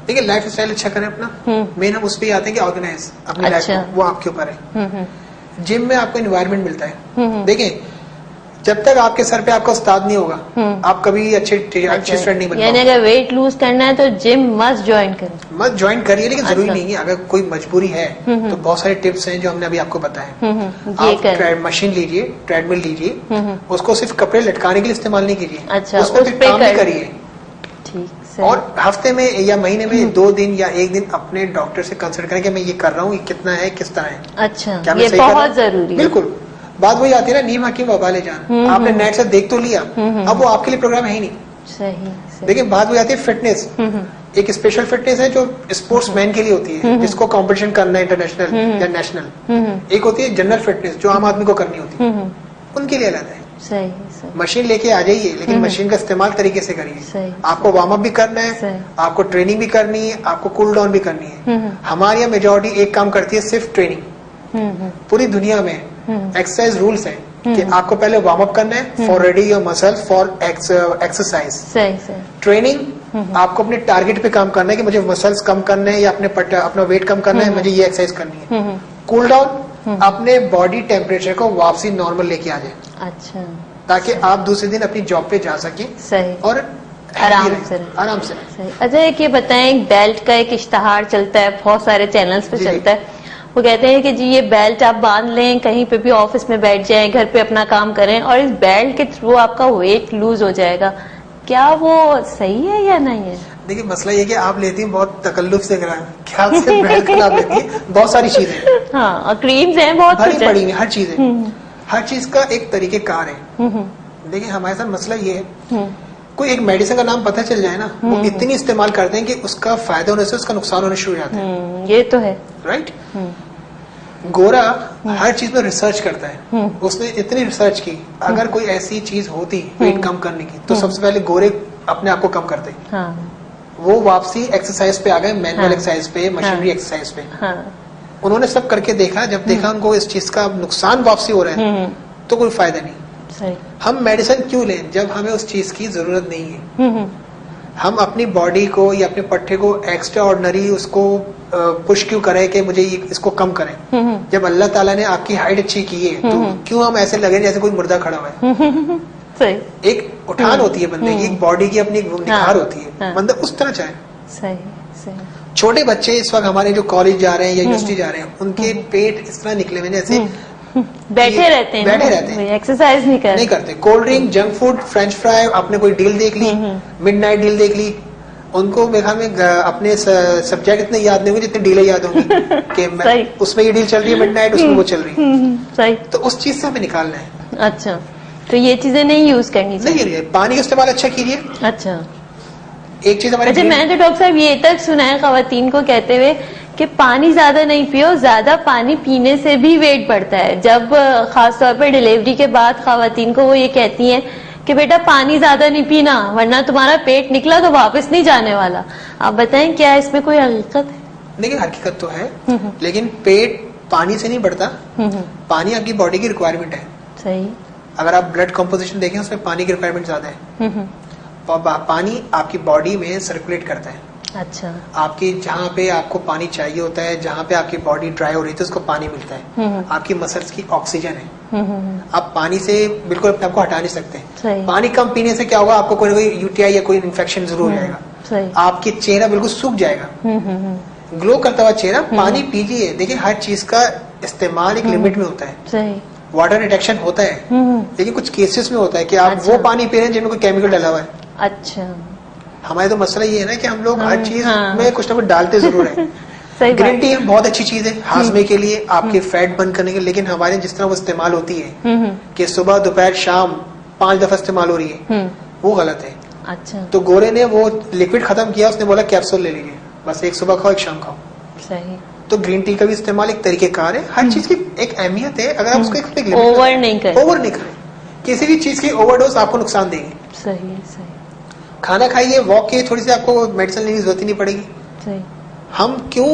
देखिए, लाइफ स्टाइल अच्छा करें अपना, मेन हम उस पर आते हैं कि ऑर्गेनाइज अपनी लाइफ को, वो आपके ऊपर है। जिम में आपको एनवायरनमेंट मिलता है। देखिए, जब तक आपके सर पे आपका उस्ताद नहीं होगा, आप कभी अच्छे स्टूडेंट नहीं बन पाओगे। यानी अगर वेट लूज करना है तो जिम मस्ट ज्वाइन करें। मस्ट ज्वाइन करिए, लेकिन जरूरी नहीं है। अगर कोई मजबूरी है तो बहुत सारे टिप्स हैं जो हमने अभी आपको बताए। आप मशीन लीजिए, ट्रेडमिल लीजिए, उसको सिर्फ कपड़े लटकाने के लिए इस्तेमाल नहीं कीजिए। अच्छा, उस पर काम भी करिए। ठीक। और हफ्ते में या महीने में 2 दिन या 1 दिन अपने डॉक्टर से कंसल्ट करें कि मैं ये कर रहा हूँ, ये कितना है, किस तरह है। अच्छा, ये बहुत जरूरी है। बिल्कुल। बात वही आती है ना, नीम हकीम वबाले जान। आपने नेट से देख तो लिया, अब वो आपके लिए प्रोग्राम है ही नहीं। सही। लेकिन बात वही आती है फिटनेस। एक स्पेशल फिटनेस है जो स्पोर्ट्समैन के लिए होती है, जिसको कंपटीशन करना है इंटरनेशनल या नेशनल। एक होती है जनरल फिटनेस जो आम आदमी को करनी होती है, उनके लिए अलग है। सही। मशीन लेके आ जाइए, लेकिन मशीन का इस्तेमाल तरीके से करिए। आपको वार्म अप भी करना है, आपको ट्रेनिंग भी करनी है, आपको कूल डाउन भी करनी है। हमारी यहाँ मेजोरिटी एक काम करती है, सिर्फ ट्रेनिंग। पूरी दुनिया में एक्सरसाइज रूल्स हैं कि आपको पहले वार्म अप करना है for ready your muscle for exercise. Training आपको अपने टारगेट पे काम करना है कि मुझे मसल्स कम करने हैं या अपना वेट कम करना है, मुझे ये एक्सरसाइज करनी है। कूल डाउन अपने बॉडी टेम्परेचर को वापसी नॉर्मल लेके आ जाए। अच्छा। ताकि आप दूसरे दिन अपनी जॉब पे जा सके और आराम से आराम से। सही। अच्छा एक ये बताएं, एक बेल्ट का एक इश्तहार चलता है, बहुत सारे चैनल्स पे चलता है, वो कहते हैं कि जी ये बेल्ट आप बांध लें, कहीं पे भी ऑफिस में बैठ जाएं, घर पे अपना काम करें और इस बेल्ट के थ्रू आपका वेट लूज हो जाएगा, क्या वो सही है या नहीं है? देखिए मसला ये कि आप लेती हैं बहुत तकल्लुफ से ख्याल से बेल्ट का आप लेती है, बहुत सारी चीजें, हाँ, और क्रीम्स हैं बहुत भरी पड़ी हुई, हर चीज है, हर चीज का एक तरीके कार है। देखिए हमारे साथ मसला ये है, कोई एक मेडिसिन का नाम पता चल जाए ना, वो इतनी इस्तेमाल करते हैं कि उसका फायदा होने से उसका नुकसान होना शुरू हो जाता है। ये तो है, राइट। गोरा हर चीज में रिसर्च करता है, उसने इतनी रिसर्च की, अगर कोई ऐसी चीज होती वेट कम करने की तो सबसे पहले गोरे अपने आप को कम करते। वो वापसी एक्सरसाइज पे आ गए, मैनुअल एक्सरसाइज पे, मशीनरी एक्सरसाइज पे। उन्होंने सब करके देखा, जब देखा उनको इस चीज का नुकसान वापसी हो रहा है तो कोई फायदा नहीं। हम मेडिसिन क्यों लें जब हमें उस चीज की जरूरत नहीं है? हम अपनी बॉडी को या अपने पट्टे को एक्स्ट्रा ऑर्डिनरी उसको पुश क्यों करें कि मुझे इसको कम करें? जब अल्लाह ताला ने आपकी हाइट अच्छी की है तो क्यों हम ऐसे लगे जैसे कोई मुर्दा खड़ा हुआ है? सही। एक उठान होती है बंदे की, एक बॉडी की अपनी निखार होती है, बंदा उस तरह चाहे। सही सही। छोटे बच्चे इस वक्त हमारे जो कॉलेज जा रहे हैं या यूनिवर्सिटी जा रहे हैं, उनके पेट इस तरह निकले हुए जैसे बैठे रहते हैं, एक्सरसाइज नहीं करते। Cold drink, junk food, French fry, आपने कोई डील देख ली, मिडनाइट डील देख ली, उनको मेरे ख्याल में अपने सब्जेक्ट इतने याद नहीं होंगे जितने डीलें याद होंगी कि उसमें ये डील चल रही है मिडनाइट, उसमें वो चल रही है। सही। तो उस चीज से हमें निकालना है। अच्छा, तो ये चीजें नहीं यूज करनी चाहिए। नहीं, पानी का इस्तेमाल अच्छा कीजिए। अच्छा, एक चीज हमारे, अच्छा मैंने तो डॉक्टर साहब ये तक सुना है खवातीन को कहते हुए कि पानी ज्यादा नहीं पियो, ज्यादा पानी पीने से भी वेट बढ़ता है। जब खासतौर पर डिलीवरी के बाद खवातीन को वो ये कहती हैं कि बेटा पानी ज्यादा नहीं पीना वरना तुम्हारा पेट निकला तो वापस नहीं जाने वाला। आप बताएं क्या इसमें कोई हकीकत है? देखिए हकीकत तो है, लेकिन पेट पानी से नहीं बढ़ता, पानी आपकी बॉडी की रिक्वायरमेंट है। सही। अगर आप ब्लड कॉम्पोजिशन देखें उसमें पानी की रिक्वायरमेंट ज्यादा है। पानी आपकी बॉडी में सर्कुलेट करता है। अच्छा। आपकी जहाँ पे आपको पानी चाहिए होता है, जहाँ पे आपकी बॉडी ड्राई हो रही है उसको पानी मिलता है। आपकी मसल्स की ऑक्सीजन है। आप पानी से बिल्कुल अपने आप को हटा नहीं सकते। पानी कम पीने से क्या होगा, आपको कोई ना कोई यूटीआई या कोई इन्फेक्शन जरूर हो जाएगा, आपकी चेहरा बिल्कुल सूख जाएगा। ग्लो करता हुआ चेहरा, पानी पीजिए। देखिए हर चीज का इस्तेमाल एक लिमिट में होता है। वाटर रिडक्शन होता है, लेकिन कुछ केसेस में होता है कि आप वो पानी पी रहे हैं जिनमें कोई केमिकल डाला हुआ है। अच्छा। हमारे तो मसला ये है ना कि हम लोग हर चीज में कुछ ना कुछ डालते जरूर है। ग्रीन टी बहुत अच्छी चीज है हाजमे के लिए, आपके फैट बंद करने के लिए, लेकिन हमारे जिस तरह वो इस्तेमाल होती है कि सुबह दोपहर शाम 5 दफा इस्तेमाल हो रही है, वो गलत है। अच्छा। तो गोरे ने वो लिक्विड खत्म किया, उसने बोला कैप्सूल ले लीजिए, बस एक सुबह खाओ एक शाम खाओ। सही। तो ग्रीन टी का भी इस्तेमाल एक तरीकेकार है। हर चीज की एक अहमियत है, अगर आप उसको एक ओवर नहीं करें, किसी भी चीज की ओवरडोज आपको नुकसान देगी। सही सही। खाना खाइए, वॉक कीजिए, थोड़ी सी आपको मेडिसिन लेने की जरूरत ही नहीं पड़ेगी। सही। हम क्यों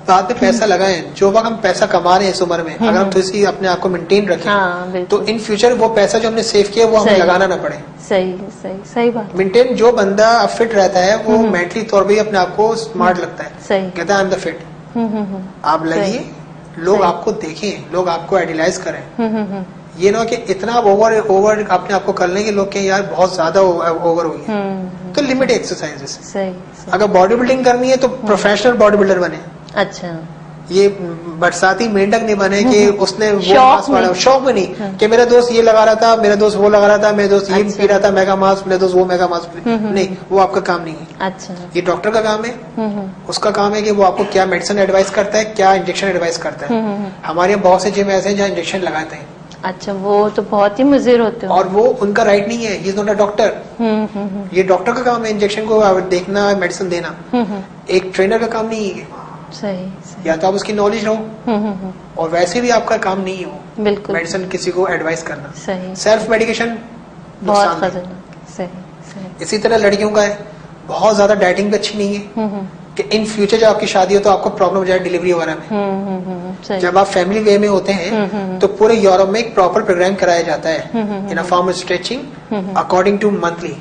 बाद में पैसा लगाएं? जो वक्त हम पैसा कमा रहे हैं इस उम्र में, अगर हम थोड़ी सी अपने आप को मेंटेन रखें तो इन फ्यूचर वो पैसा जो हमने सेव किया वो हमें लगाना ना पड़े। सही सही सही बात। मेंटेन जो बंदा फिट रहता है वो मेंटली तौर पर अपने आप को स्मार्ट लगता है। सही। कहता है आई एम द फिट। आप लगिए, लोग आपको देखें, लोग आपको आइडियलाइज करें। ये ना कि इतना ओवर अपने आप को कर लेंगे लोग के यार बहुत ज्यादा ओवर हो गया। तो लिमिट एक्सरसाइजेस। सही। अगर बॉडी बिल्डिंग करनी है तो प्रोफेशनल बॉडी बिल्डर बने। अच्छा। ये बरसाती मेंढक नहीं बने कि उसने वो मास वाला शौक में नहीं कि मेरा दोस्त ये लगा रहा था, मेरा दोस्त वो लगा रहा था, मेरा दोस्त ये पी रहा था मेगा मास, मेरा दोस्त वो मेगा मास नहीं, वो आपका काम नहीं है। अच्छा। ये डॉक्टर का काम है। उसका काम है कि वो आपको क्या मेडिसिन एडवाइस करता है, क्या इंजेक्शन एडवाइस करता है। हमारे यहाँ बहुत से जिम ऐसे हैं जहाँ इंजेक्शन लगाते हैं। अच्छा, वो तो बहुत ही मुज़िर होते हैं। और वो उनका राइट नहीं है, he is not a doctor. ये डॉक्टर का काम है इंजेक्शन को देखना, मेडिसिन देना। एक ट्रेनर का काम नहीं है। सही। या तो आप उसकी नॉलेज हो, और वैसे भी आपका काम नहीं हो बिल्कुल मेडिसिन किसी को एडवाइस करना। सही। सेल्फ मेडिकेशन बहुत खतरनाक। सही। इसी तरह लड़कियों का है, बहुत ज्यादा डाइटिंग भी अच्छी नहीं है कि इन फ्यूचर जब आपकी शादी हो तो आपको प्रॉब्लम हो जाए डिलीवरी वगैरह में। जब आप फैमिली वे में होते हैं तो पूरे यूरोप में एक प्रॉपर प्रोग्राम कराया जाता है in a form of stretching according to monthly.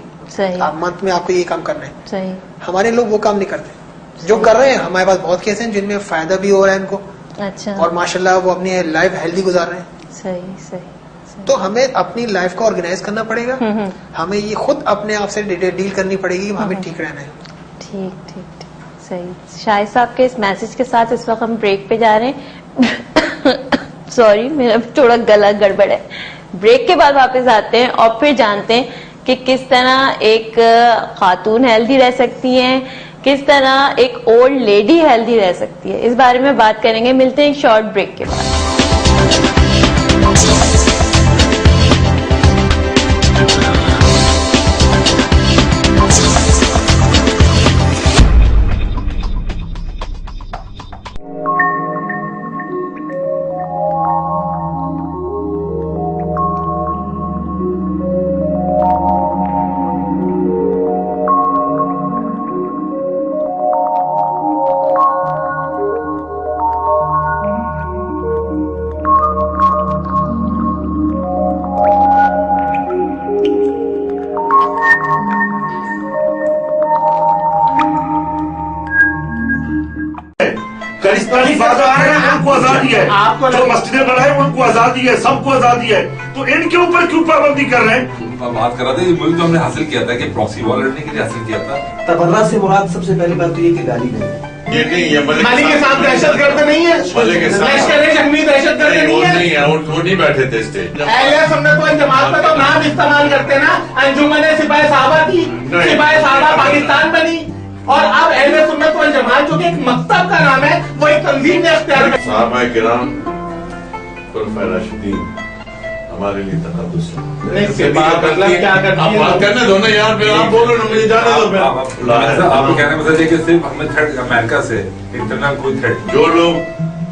आप मंथ में आपको ये काम करना है। सही। हमारे लोग वो काम नहीं करते। जो कर रहे हैं, हमारे पास बहुत केस हैं जिनमें फायदा भी हो रहा है इनको। अच्छा। और माशाल्लाह वो अपनी लाइफ हेल्दी गुजार रहे हैं। सही सही। तो हमें अपनी लाइफ को ऑर्गेनाइज करना पड़ेगा, हमें ये खुद अपने आप से डील करनी पड़ेगी, हमें ठीक रहना है। ठीक ठीक ठीक, सही। शाहिद साहब के इस मैसेज के साथ इस वक्त हम ब्रेक पे जा रहे हैं। सॉरी, मेरा थोड़ा गला गड़बड़ है। ब्रेक के बाद वापस आते हैं और फिर जानते हैं कि किस तरह एक खातून हेल्दी रह सकती हैं, किस तरह एक ओल्ड लेडी हेल्दी रह सकती है। इस बारे में बात करेंगे। मिलते हैं एक शॉर्ट ब्रेक के बाद। करिश्तानी बाजार है, उनको आजादी है, जो मस्जिदें बनाए उनको आजादी है, सबको आजादी है, तो इनके ऊपर क्यों पाबंदी कर रहे हैं? बात कर रहे थे, मुल्क जो हमने हासिल किया था कि प्रॉक्सी वॉर लड़ने के लिए हासिल किया था। तबर्रा से मुराद सबसे पहली बात तो ये कि गाली नहीं है, ये नहीं है। माली के साथ दहशतगर्द नहीं है, लश्कर जंगी दहशतगर्द नहीं है, वो नहीं बैठे थे स्टेज। अहले सुन्नत वल जमात का तो नाम इस्तेमाल करते ना, अंजुमन सिपाही साहबा थी, सिपाही साहबा पाकिस्तान बनी, और अब अहले सुन्नत वल जमात जो कि एक मकतब का नाम है, वो एक तंजीम ने अख्तियार किया। साहबा किराम खुलफाए राशिदीन हमारे लिए तकद्दुस है। बात करने दो ना यार, फिर आप बोलो ना, मुझे जाने दो। आपको कहने का मतलब है कि सिर्फ हमें थ्रेट अमेरिका से इंटरनल कोई थ्रेट, जो लोग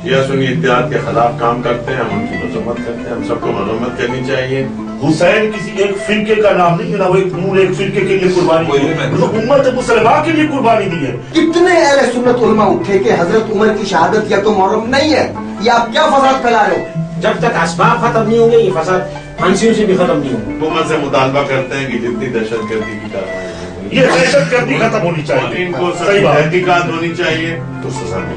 शिया सुन्नी इत्तेहाद के खिलाफ काम करते हैं हम उनकी मजम्मत करते हैं, हम सबको मजम्मत करनी चाहिए। हुसैन किसी एक फिरके का नाम नहीं है ना, वो एक फिरके के लिए कुर्बानी दी है, उम्मत मुसलमान के लिए कुर्बानी दी है। कितने अहले सुन्नत उलमा उठे कि हजरत उमर की शहादत या तो मुहर्रम नहीं है, ये आप क्या फसाद फैला रहे हो? जब तक असबाब खत्म नहीं होंगे ये फसाद फांसियों से भी खत्म नहीं होंगे। हुकूमत से मुतालबा करते हैं कि जितनी दहशतगर्दी की कार्रवाई, ये दहशतगर्दी खत्म होनी चाहिए, इनको सही तहकीकात होनी चाहिए तो सजा मिले।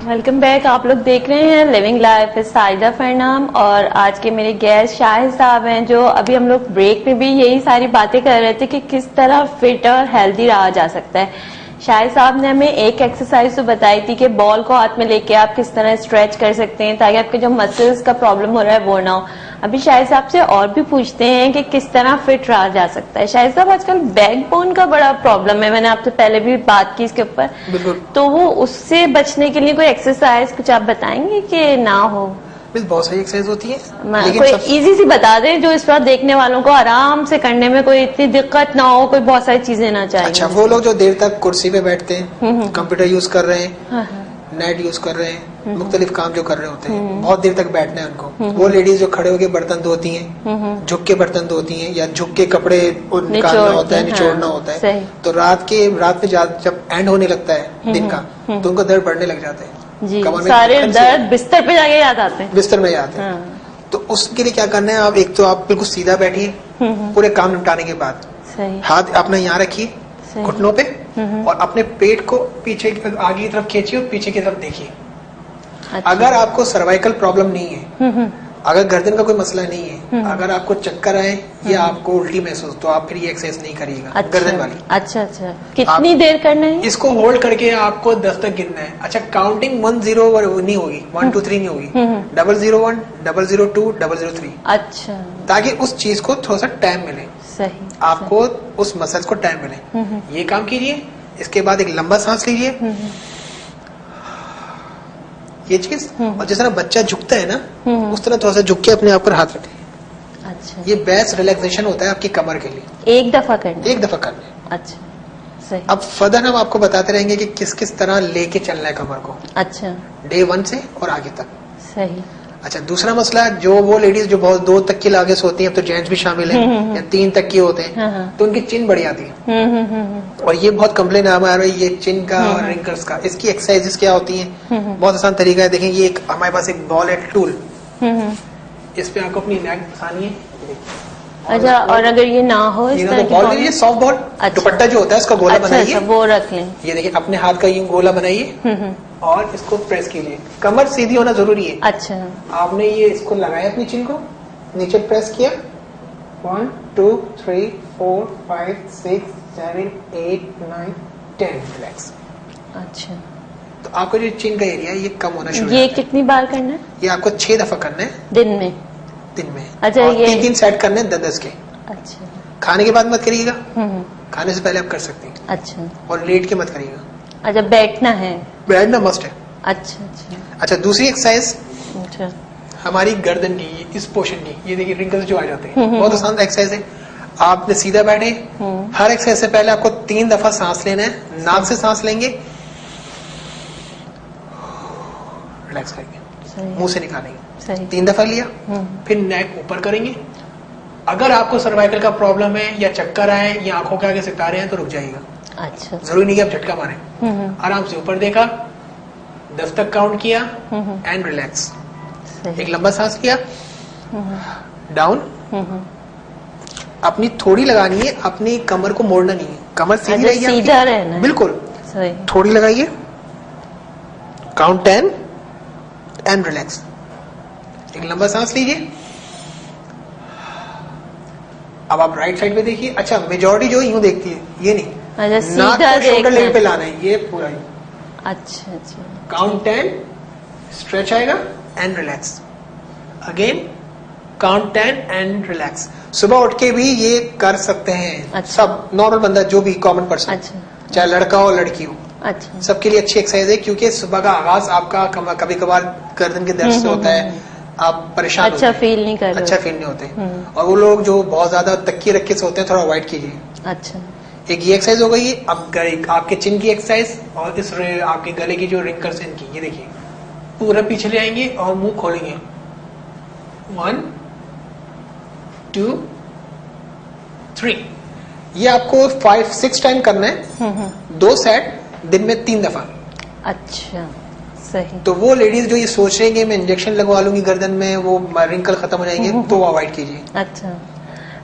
Welcome back. आप लोग देख रहे हैं लिविंग लाइफ विद साइदा फरनाम, और आज के मेरे गेस्ट शाहिद साहब हैं, जो अभी हम लोग ब्रेक में भी यही सारी बातें कर रहे थे कि किस तरह फिट और हेल्दी रहा जा सकता है। शाहिद साहब ने हमें एक एक्सरसाइज तो बताई थी कि बॉल को हाथ में लेके आप किस तरह स्ट्रेच कर सकते हैं ताकि आपके जो मसल्स का प्रॉब्लम हो रहा है वो ना हो। अभी शाहिद साहब से और भी पूछते हैं कि किस तरह फिट रहा जा सकता है। शाहिद साहब, आजकल बैकबोन का बड़ा प्रॉब्लम है, मैंने आपसे पहले भी बात की इसके ऊपर, तो वो उससे बचने के लिए कोई एक्सरसाइज कुछ आप बताएंगे कि ना हो? बहुत सारी एक्सरसाइज होती है, लेकिन कोई इजी सी बता दें जो इस पर देखने वालों को आराम से करने में कोई इतनी दिक्कत ना हो, कोई बहुत सारी चीजें ना चाहिए। अच्छा, वो लोग जो देर तक कुर्सी पे बैठते हैं, कंप्यूटर यूज कर रहे हैं, नेट यूज कर रहे हैं, मुख्तलिफ काम जो कर रहे होते हैं, बहुत देर तक बैठना है उनको। वो लेडीज जो खड़े होकर बर्तन धोती हैं, झुक के बर्तन धोती हैं, या झुक के कपड़े निकालना होता है, निचोड़ना होता है, तो रात में जब एंड होने लगता है दिन का, तो उनको दर्द बढ़ने लग जाता है जी, सारे दर्द बिस्तर पे जाके याद आते हैं, बिस्तर में याद है। तो उसके लिए क्या करना है, आप एक तो आप बिल्कुल सीधा बैठिए, पूरे काम निपटाने के बाद हाथ अपना यहाँ रखिए घुटनों पे, और अपने पेट को पीछे आगे की तरफ खींचिए और पीछे की तरफ देखिए। अच्छा। अगर आपको सर्वाइकल प्रॉब्लम नहीं है, अगर गर्दन का कोई मसला नहीं है, अगर आपको चक्कर आए या आपको उल्टी महसूस, तो आप फिर ये एक्सरसाइज नहीं करिएगा। अच्छा, गर्दन वाली। अच्छा अच्छा, कितनी देर करना है इसको? होल्ड करके आपको 10 तक गिनना है। अच्छा, काउंटिंग 1-0 नहीं होगी, 1 2 3 नहीं होगी, 001, 002, 003। अच्छा, ताकि उस चीज को थोड़ा सा टाइम मिले, सही, आपको उस मसल्स को टाइम मिले। ये काम कीजिए। इसके बाद एक लंबा सांस लीजिए, ये चीज, और जिस तरह बच्चा झुकता है ना, उस तरह थोड़ा सा झुक के अपने आप पर हाथ रखें। अच्छा, ये बेस्ट रिलैक्सेशन होता है आपकी कमर के लिए। एक दफा करना? एक दफा करना। अच्छा, अब फर्दर हम आपको बताते रहेंगे कि किस किस तरह लेके चलना है कमर को। अच्छा, डे 1 से और आगे तक। सही। अच्छा, दूसरा मसला, जो वो लेडीज जो बहुत 2 तक की लागे सोती हैं, तो जेंट्स भी शामिल हैं, या 3 तक की होते हैं, तो उनकी चिन बढ़ जाती है। और ये बहुत कंप्लेन आ रहा है, ये चिन का और रिंकल्स का। इसकी एक्सरसाइजेस क्या होती हैं? बहुत आसान तरीका है। देखें, ये एक हमारे पास एक बॉल है, टूल, इस पे आपको अपनी नेक फंसानी है। अच्छा, और अगर ये ना हो इस तरह की बॉल, ये सॉफ्ट बॉल, दुपट्टा जो होता है उसका गोला बनाइए, वो रख लें। ये देखिए, अपने हाथ का ये गोला बनाइए और इसको प्रेस कीजिए। कमर सीधी होना जरूरी है। अच्छा, आपने ये इसको लगाया अपनी चिन को, नीचे प्रेस किया, 1 2 3 4 5 6 7 8 9 10, रिलैक्स। अच्छा, तो आपका जो चिन का एरिया है ये कम होना शुरू। ये कितनी बार करना है? ये आपको 6 दफा करना है दिन में। अच्छा, और ये 3 सेट करने 10 के। अच्छा, खाने के बाद मत करिएगा, खाने से पहले आप कर सकते हैं। अच्छा, और लेट के मत करिएगा। अच्छा, बैठना है? बैठना मस्ट है। अच्छा अच्छा अच्छा, दूसरी एक्सरसाइज अच्छा, हमारी गर्दन की, इस पोर्शन की, ये देखिए रिंकल्स जो आ जाते हैं, बहुत आसान एक्सरसाइज है। आपने सीधा बैठे, हर एक्सरसाइज से पहले आपको 3 दफा सांस लेना है। नाक से सांस लेंगे, रिलैक्स करेंगे, मुंह से निकालेंगे, 3 दफा लिया, फिर नेक ऊपर करेंगे। अगर आपको सर्वाइकल का प्रॉब्लम है, या चक्कर आए, या आंखों के आगे सितारे हैं, तो रुक जाइएगा। अच्छा, जरूरी नहीं कि आप झटका मारें। आराम से ऊपर देखा, 10 तक काउंट किया एंड रिलैक्स। एक लंबा सांस लिया, डाउन, अपनी थोड़ी लगानी है, अपनी कमर को मोड़ना नहीं है, कमर सीधी रहेगी, सीधा रहना है। बिल्कुल थोड़ी लगाइए, काउंट 10 एंड रिलैक्स। एक लंबा सांस लीजिए। अब आप राइट साइड पे देखिए। अच्छा, मेजॉरिटी जो यूं देखती है, ये नहीं, नाक को शोल्डर लेवल पे लाना है, ये पूरा ही। अच्छा अच्छा, काउंट 10, स्ट्रेच आएगा and relax. Again count 10 and relax. सुबह उठ के भी ये कर सकते हैं। अच्छा। सब नॉर्मल बंदा, जो भी कॉमन पर्सन, अच्छा। चाहे लड़का हो लड़की हो, अच्छा, सबके लिए अच्छी एक्सरसाइज है, क्योंकि सुबह का आगाज आपका कभी कभार गर्दन के दर्द से होता है, आप परेशान अच्छा फील नहीं कर रहे, अच्छा फील नहीं होते। और वो लोग जो बहुत ज्यादा तकिए रखे से होते हैं, थोड़ा अवॉइड कीजिए। अच्छा, एक ये एक्सरसाइज हो गई। अब आपके चिन की एक्सरसाइज और इस आपके गले की जो रिंकल्स इनकी, ये देखिए, पूरा पीछे ले आएंगे और मुंह खोलेंगे। 1 2 3, ये आपको 5-6 टाइम करना है। 2 सेट दिन में 3 दफा। अच्छा, सही। तो वो लेडीज जो ये सोच रही है मैं इंजेक्शन लगवा लूंगी गर्दन में, वो रिंकल खत्म हो जाएंगे, तो वो अवॉइड कीजिए। अच्छा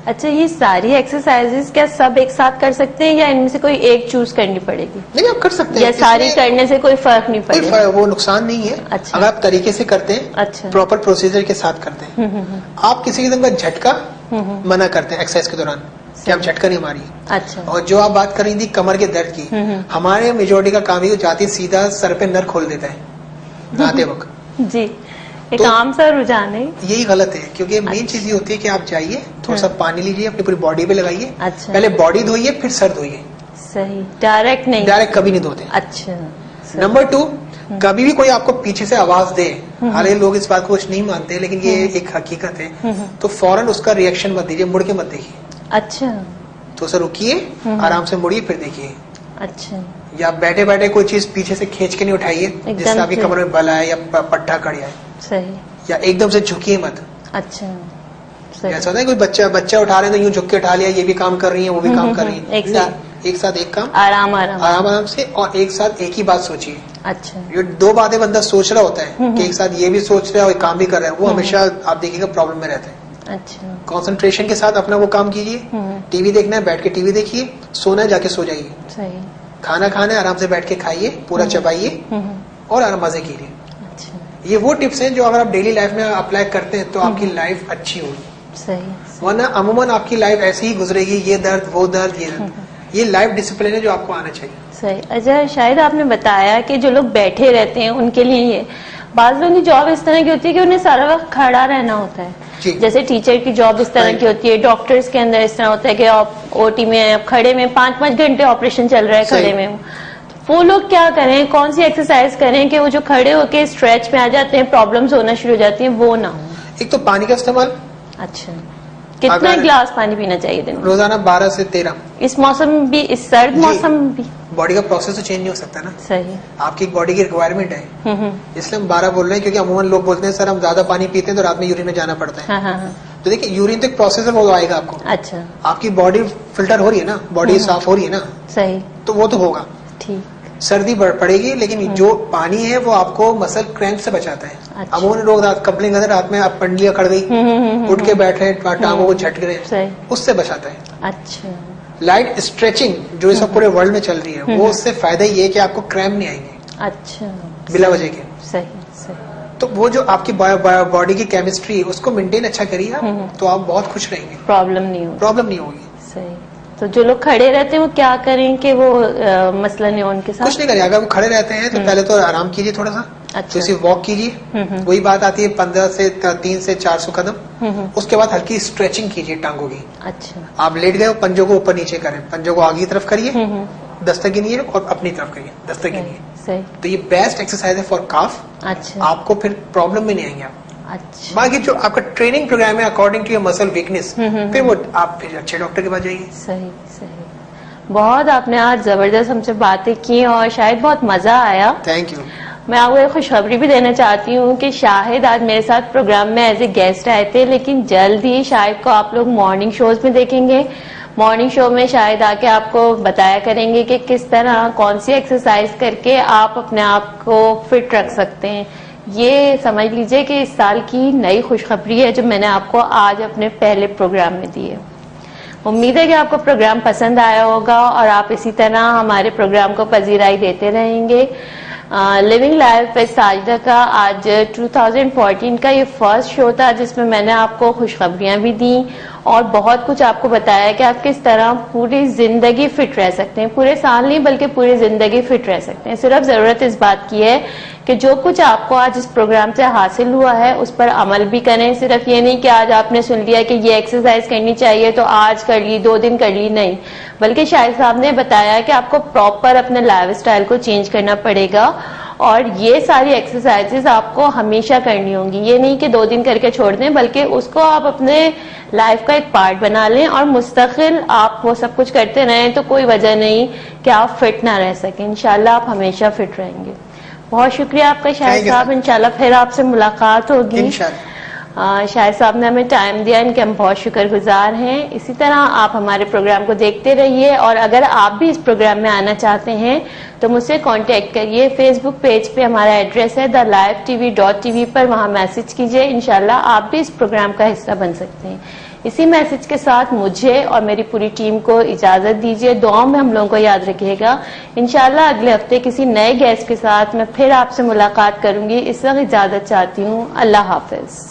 अच्छा, ये सारी एक्सरसाइजेस क्या सब एक साथ कर सकते हैं, या इनमें से कोई एक चूज करनी पड़ेगी? नहीं, आप कर सकते हैं, या सारी करने से कोई फर्क नहीं पड़ेगा? वो नुकसान नहीं है। अच्छा। अगर आप तरीके से करते हैं, अच्छा, प्रॉपर प्रोसीजर के साथ करते हैं। आप किसी किस्म का झटका मना करते हैं एक्सरसाइज के दौरान, कि आप झटका नहीं मारिए। अच्छा। और जो आप बात कर रही थी कमर के दर्द की, हमारे मेजोरिटी का काम ही जाती सीधा सर पे नर खोल देता है नहाते वक्त। जी, एक आम सा रुझान है, यही गलत है, क्योंकि मेन चीज ये होती है कि आप जाइए, थोड़ा सा पानी लीजिए, अपनी पूरी बॉडी पे लगाइए। अच्छा। पहले बॉडी धोइए, फिर सर धोइए। सही, डायरेक्ट नहीं, डायरेक्ट कभी नहीं धोते। अच्छा। नंबर 2, कभी भी कोई आपको पीछे से आवाज दे, हालांकि लोग इस बात को कुछ नहीं मानते, लेकिन ये एक हकीकत है, तो फौरन उसका रिएक्शन मत दीजिए, मुड़ के मत देखिए। अच्छा। तो सर रुकिए, आराम से मुड़िए, फिर देखिए। अच्छा। या बैठे बैठे कोई चीज पीछे से खींच के नहीं उठाइए, जिससे आपकी कमर में बल आए या पट्टा कड़ जाए। सही। या एकदम से झुकिए मत। अच्छा। ऐसा होता है कोई बच्चा उठा रहे हैं तो यूं झुक के उठा लिया, ये भी काम कर रही है, वो भी काम कर रही है, एक साथ एक काम, आराम आराम से, और एक साथ एक ही बात सोचिए। अच्छा। ये 2 बातें बंदा सोच रहा होता है कि एक साथ ये भी सोच रहा है और काम भी कर रहा है, वो हमेशा आप देखिएगा प्रॉब्लम में रहता है। अच्छा। कंसंट्रेशन के साथ अपना वो काम कीजिए। टीवी देखना है, बैठ के टीवी देखिए, सोना है, जाके सो जाइए। सही। खाना खाना है, आराम से बैठ के खाइए, पूरा चबाइए और आराम मजे कीजिए। अच्छा। ये वो टिप्स हैं जो अगर आप डेली लाइफ में अप्लाई करते हैं तो आपकी लाइफ अच्छी होगी। सही। वरना अमूमन आपकी लाइफ ऐसे ही गुजरेगी, ये दर्द वो दर्द, ये लाइफ डिसिप्लिन है जो आपको आना चाहिए। सही। अच्छा, शायद आपने बताया कि जो लोग बैठे रहते हैं उनके लिए ये, बाज लोगों की जॉब इस तरह की होती है कि उन्हें सारा वक्त खड़ा रहना होता है, जैसे टीचर की जॉब इस तरह की होती है, डॉक्टर्स के अंदर इस तरह होता है कि आप ओटी में खड़े में 5-5 घंटे ऑपरेशन चल रहा है खड़े में। वो लोग क्या करें, कौन सी एक्सरसाइज करें कि वो जो खड़े होके स्ट्रेच में आ जाते हैं, प्रॉब्लम्स होना शुरू हो जाती हैं, वो ना हो? एक तो पानी का इस्तेमाल। अच्छा। कितना गिलास पानी पीना चाहिए दिन में? रोजाना 12 से 13। इस मौसम में भी, इस सर्द मौसम में भी? बॉडी का प्रोसेस तो चेंज नहीं हो सकता ना। सही। आपकी बॉडी की रिक्वायरमेंट है, इसलिए हम 12 बोल रहे हैं, क्योंकि अमूमन लोग बोलते हैं सर हम ज्यादा पानी पीते हैं तो रात में यूरिन में जाना पड़ता है। हाँ। तो देखिए यूरिन तो एक प्रोसेस है, वो आएगा आपको। अच्छा। आपकी बॉडी फिल्टर हो रही है ना, बॉडी साफ हो रही है ना। सही। तो वो तो होगा। ठीक। सर्दी पड़ेगी, लेकिन जो पानी है वो आपको मसल क्रैम्प से बचाता है। अच्छा। अमूमन लोग कंप्लेन करते रात में आप पंडली अकड़ गई, उठ के बैठ रहे, टांगों को झटक रहे, उससे बचाता है। अच्छा। लाइट स्ट्रेचिंग जो इस पूरे वर्ल्ड में चल रही है, वो उससे फायदा ये है कि आपको क्रैम्प नहीं आएंगे। अच्छा। बिला वजह के। सही। तो वो जो आपकी बॉडी की केमिस्ट्री उसको मेंटेन अच्छा करिए आप, तो आप बहुत खुश रहेंगे, प्रॉब्लम नहीं होगी। सही। तो जो लोग खड़े रहते हैं वो क्या करें कि वो मसला नहीं हो उनके साथ? कुछ नहीं करिए, अगर वो खड़े रहते हैं तो पहले तो आराम कीजिए थोड़ा सा। अच्छा। तो सिर्फ वॉक कीजिए, वही बात आती है 15 से 3 से 400 कदम। उसके बाद हल्की स्ट्रेचिंग कीजिए टांगों की। अच्छा। आप लेट गए, पंजों को ऊपर नीचे करें, पंजों को आगे की तरफ करिए, दस्तक गिनिए और अपनी तरफ करिए, दस्तक गिनिए। तो ये बेस्ट एक्सरसाइज है फॉर काफ। अच्छा। आपको फिर प्रॉब्लम में नहीं आएंगे आप। अच्छा। बाकी जो आपका ट्रेनिंग प्रोग्राम है according to your muscle weakness, फिर वो आप फिर अच्छे डॉक्टर के पास जाइए। सही। बहुत आपने आज जबरदस्त हमसे बातें की और शायद बहुत मजा आया। Thank you. मैं आपको एक खुशखबरी भी देना चाहती हूँ कि शाहिद आज मेरे साथ प्रोग्राम में एज ए गेस्ट आए थे, लेकिन जल्द ही शाहिद को आप लोग मॉर्निंग शोज में देखेंगे। मॉर्निंग शो में शायद आके आपको बताया करेंगे कि किस तरह कौन सी एक्सरसाइज करके आप अपने आप को फिट रख सकते हैं। ये समझ लीजिए कि इस साल की नई खुशखबरी है जो मैंने आपको आज अपने पहले प्रोग्राम में दी है। उम्मीद है कि आपको प्रोग्राम पसंद आया होगा और आप इसी तरह हमारे प्रोग्राम को पजीराई देते रहेंगे। लिविंग लाइफ विद साजिदा का आज 2014 का ये फर्स्ट शो था जिसमें मैंने आपको खुशखबरियां भी दी और बहुत कुछ आपको बताया कि आप किस तरह पूरी जिंदगी फिट रह सकते हैं। पूरे साल नहीं बल्कि पूरी जिंदगी फिट रह सकते हैं। सिर्फ जरूरत इस बात की है कि जो कुछ आपको आज इस प्रोग्राम से हासिल हुआ है उस पर अमल भी करें। सिर्फ ये नहीं कि आज आपने सुन लिया कि ये एक्सरसाइज करनी चाहिए तो आज कर ली, 2 दिन कर ली, नहीं, बल्कि शाहिद साहब ने बताया कि आपको प्रॉपर अपने लाइफ स्टाइल को चेंज करना पड़ेगा और ये सारी एक्सरसाइजेस आपको हमेशा करनी होंगी। ये नहीं कि 2 दिन करके छोड़ दें, बल्कि उसको आप अपने लाइफ का एक पार्ट बना लें और मुस्तकिल आप वो सब कुछ करते रहें तो कोई वजह नहीं कि आप फिट ना रह सकें। इंशाल्लाह आप हमेशा फिट रहेंगे। बहुत शुक्रिया आपका शाहिद साहब, इंशाल्लाह फिर आपसे मुलाकात होगी। शाहिद साहब ने हमें टाइम दिया, इनके हम बहुत शुक्रगुजार हैं। इसी तरह आप हमारे प्रोग्राम को देखते रहिए और अगर आप भी इस प्रोग्राम में आना चाहते हैं तो मुझसे कांटेक्ट करिए। फेसबुक पेज पे हमारा एड्रेस है thelivetv.tv पर, वहां मैसेज कीजिए। इंशाल्लाह आप भी इस प्रोग्राम का हिस्सा बन सकते हैं। इसी मैसेज के साथ मुझे और मेरी पूरी टीम को इजाजत दीजिए। दुआओं में हम लोगों को याद रखिएगा। इंशाल्लाह अगले हफ्ते किसी नए गेस्ट के साथ मैं फिर आपसे मुलाकात करूंगी। इस वक्त इजाजत चाहती हूँ। अल्लाह हाफिज।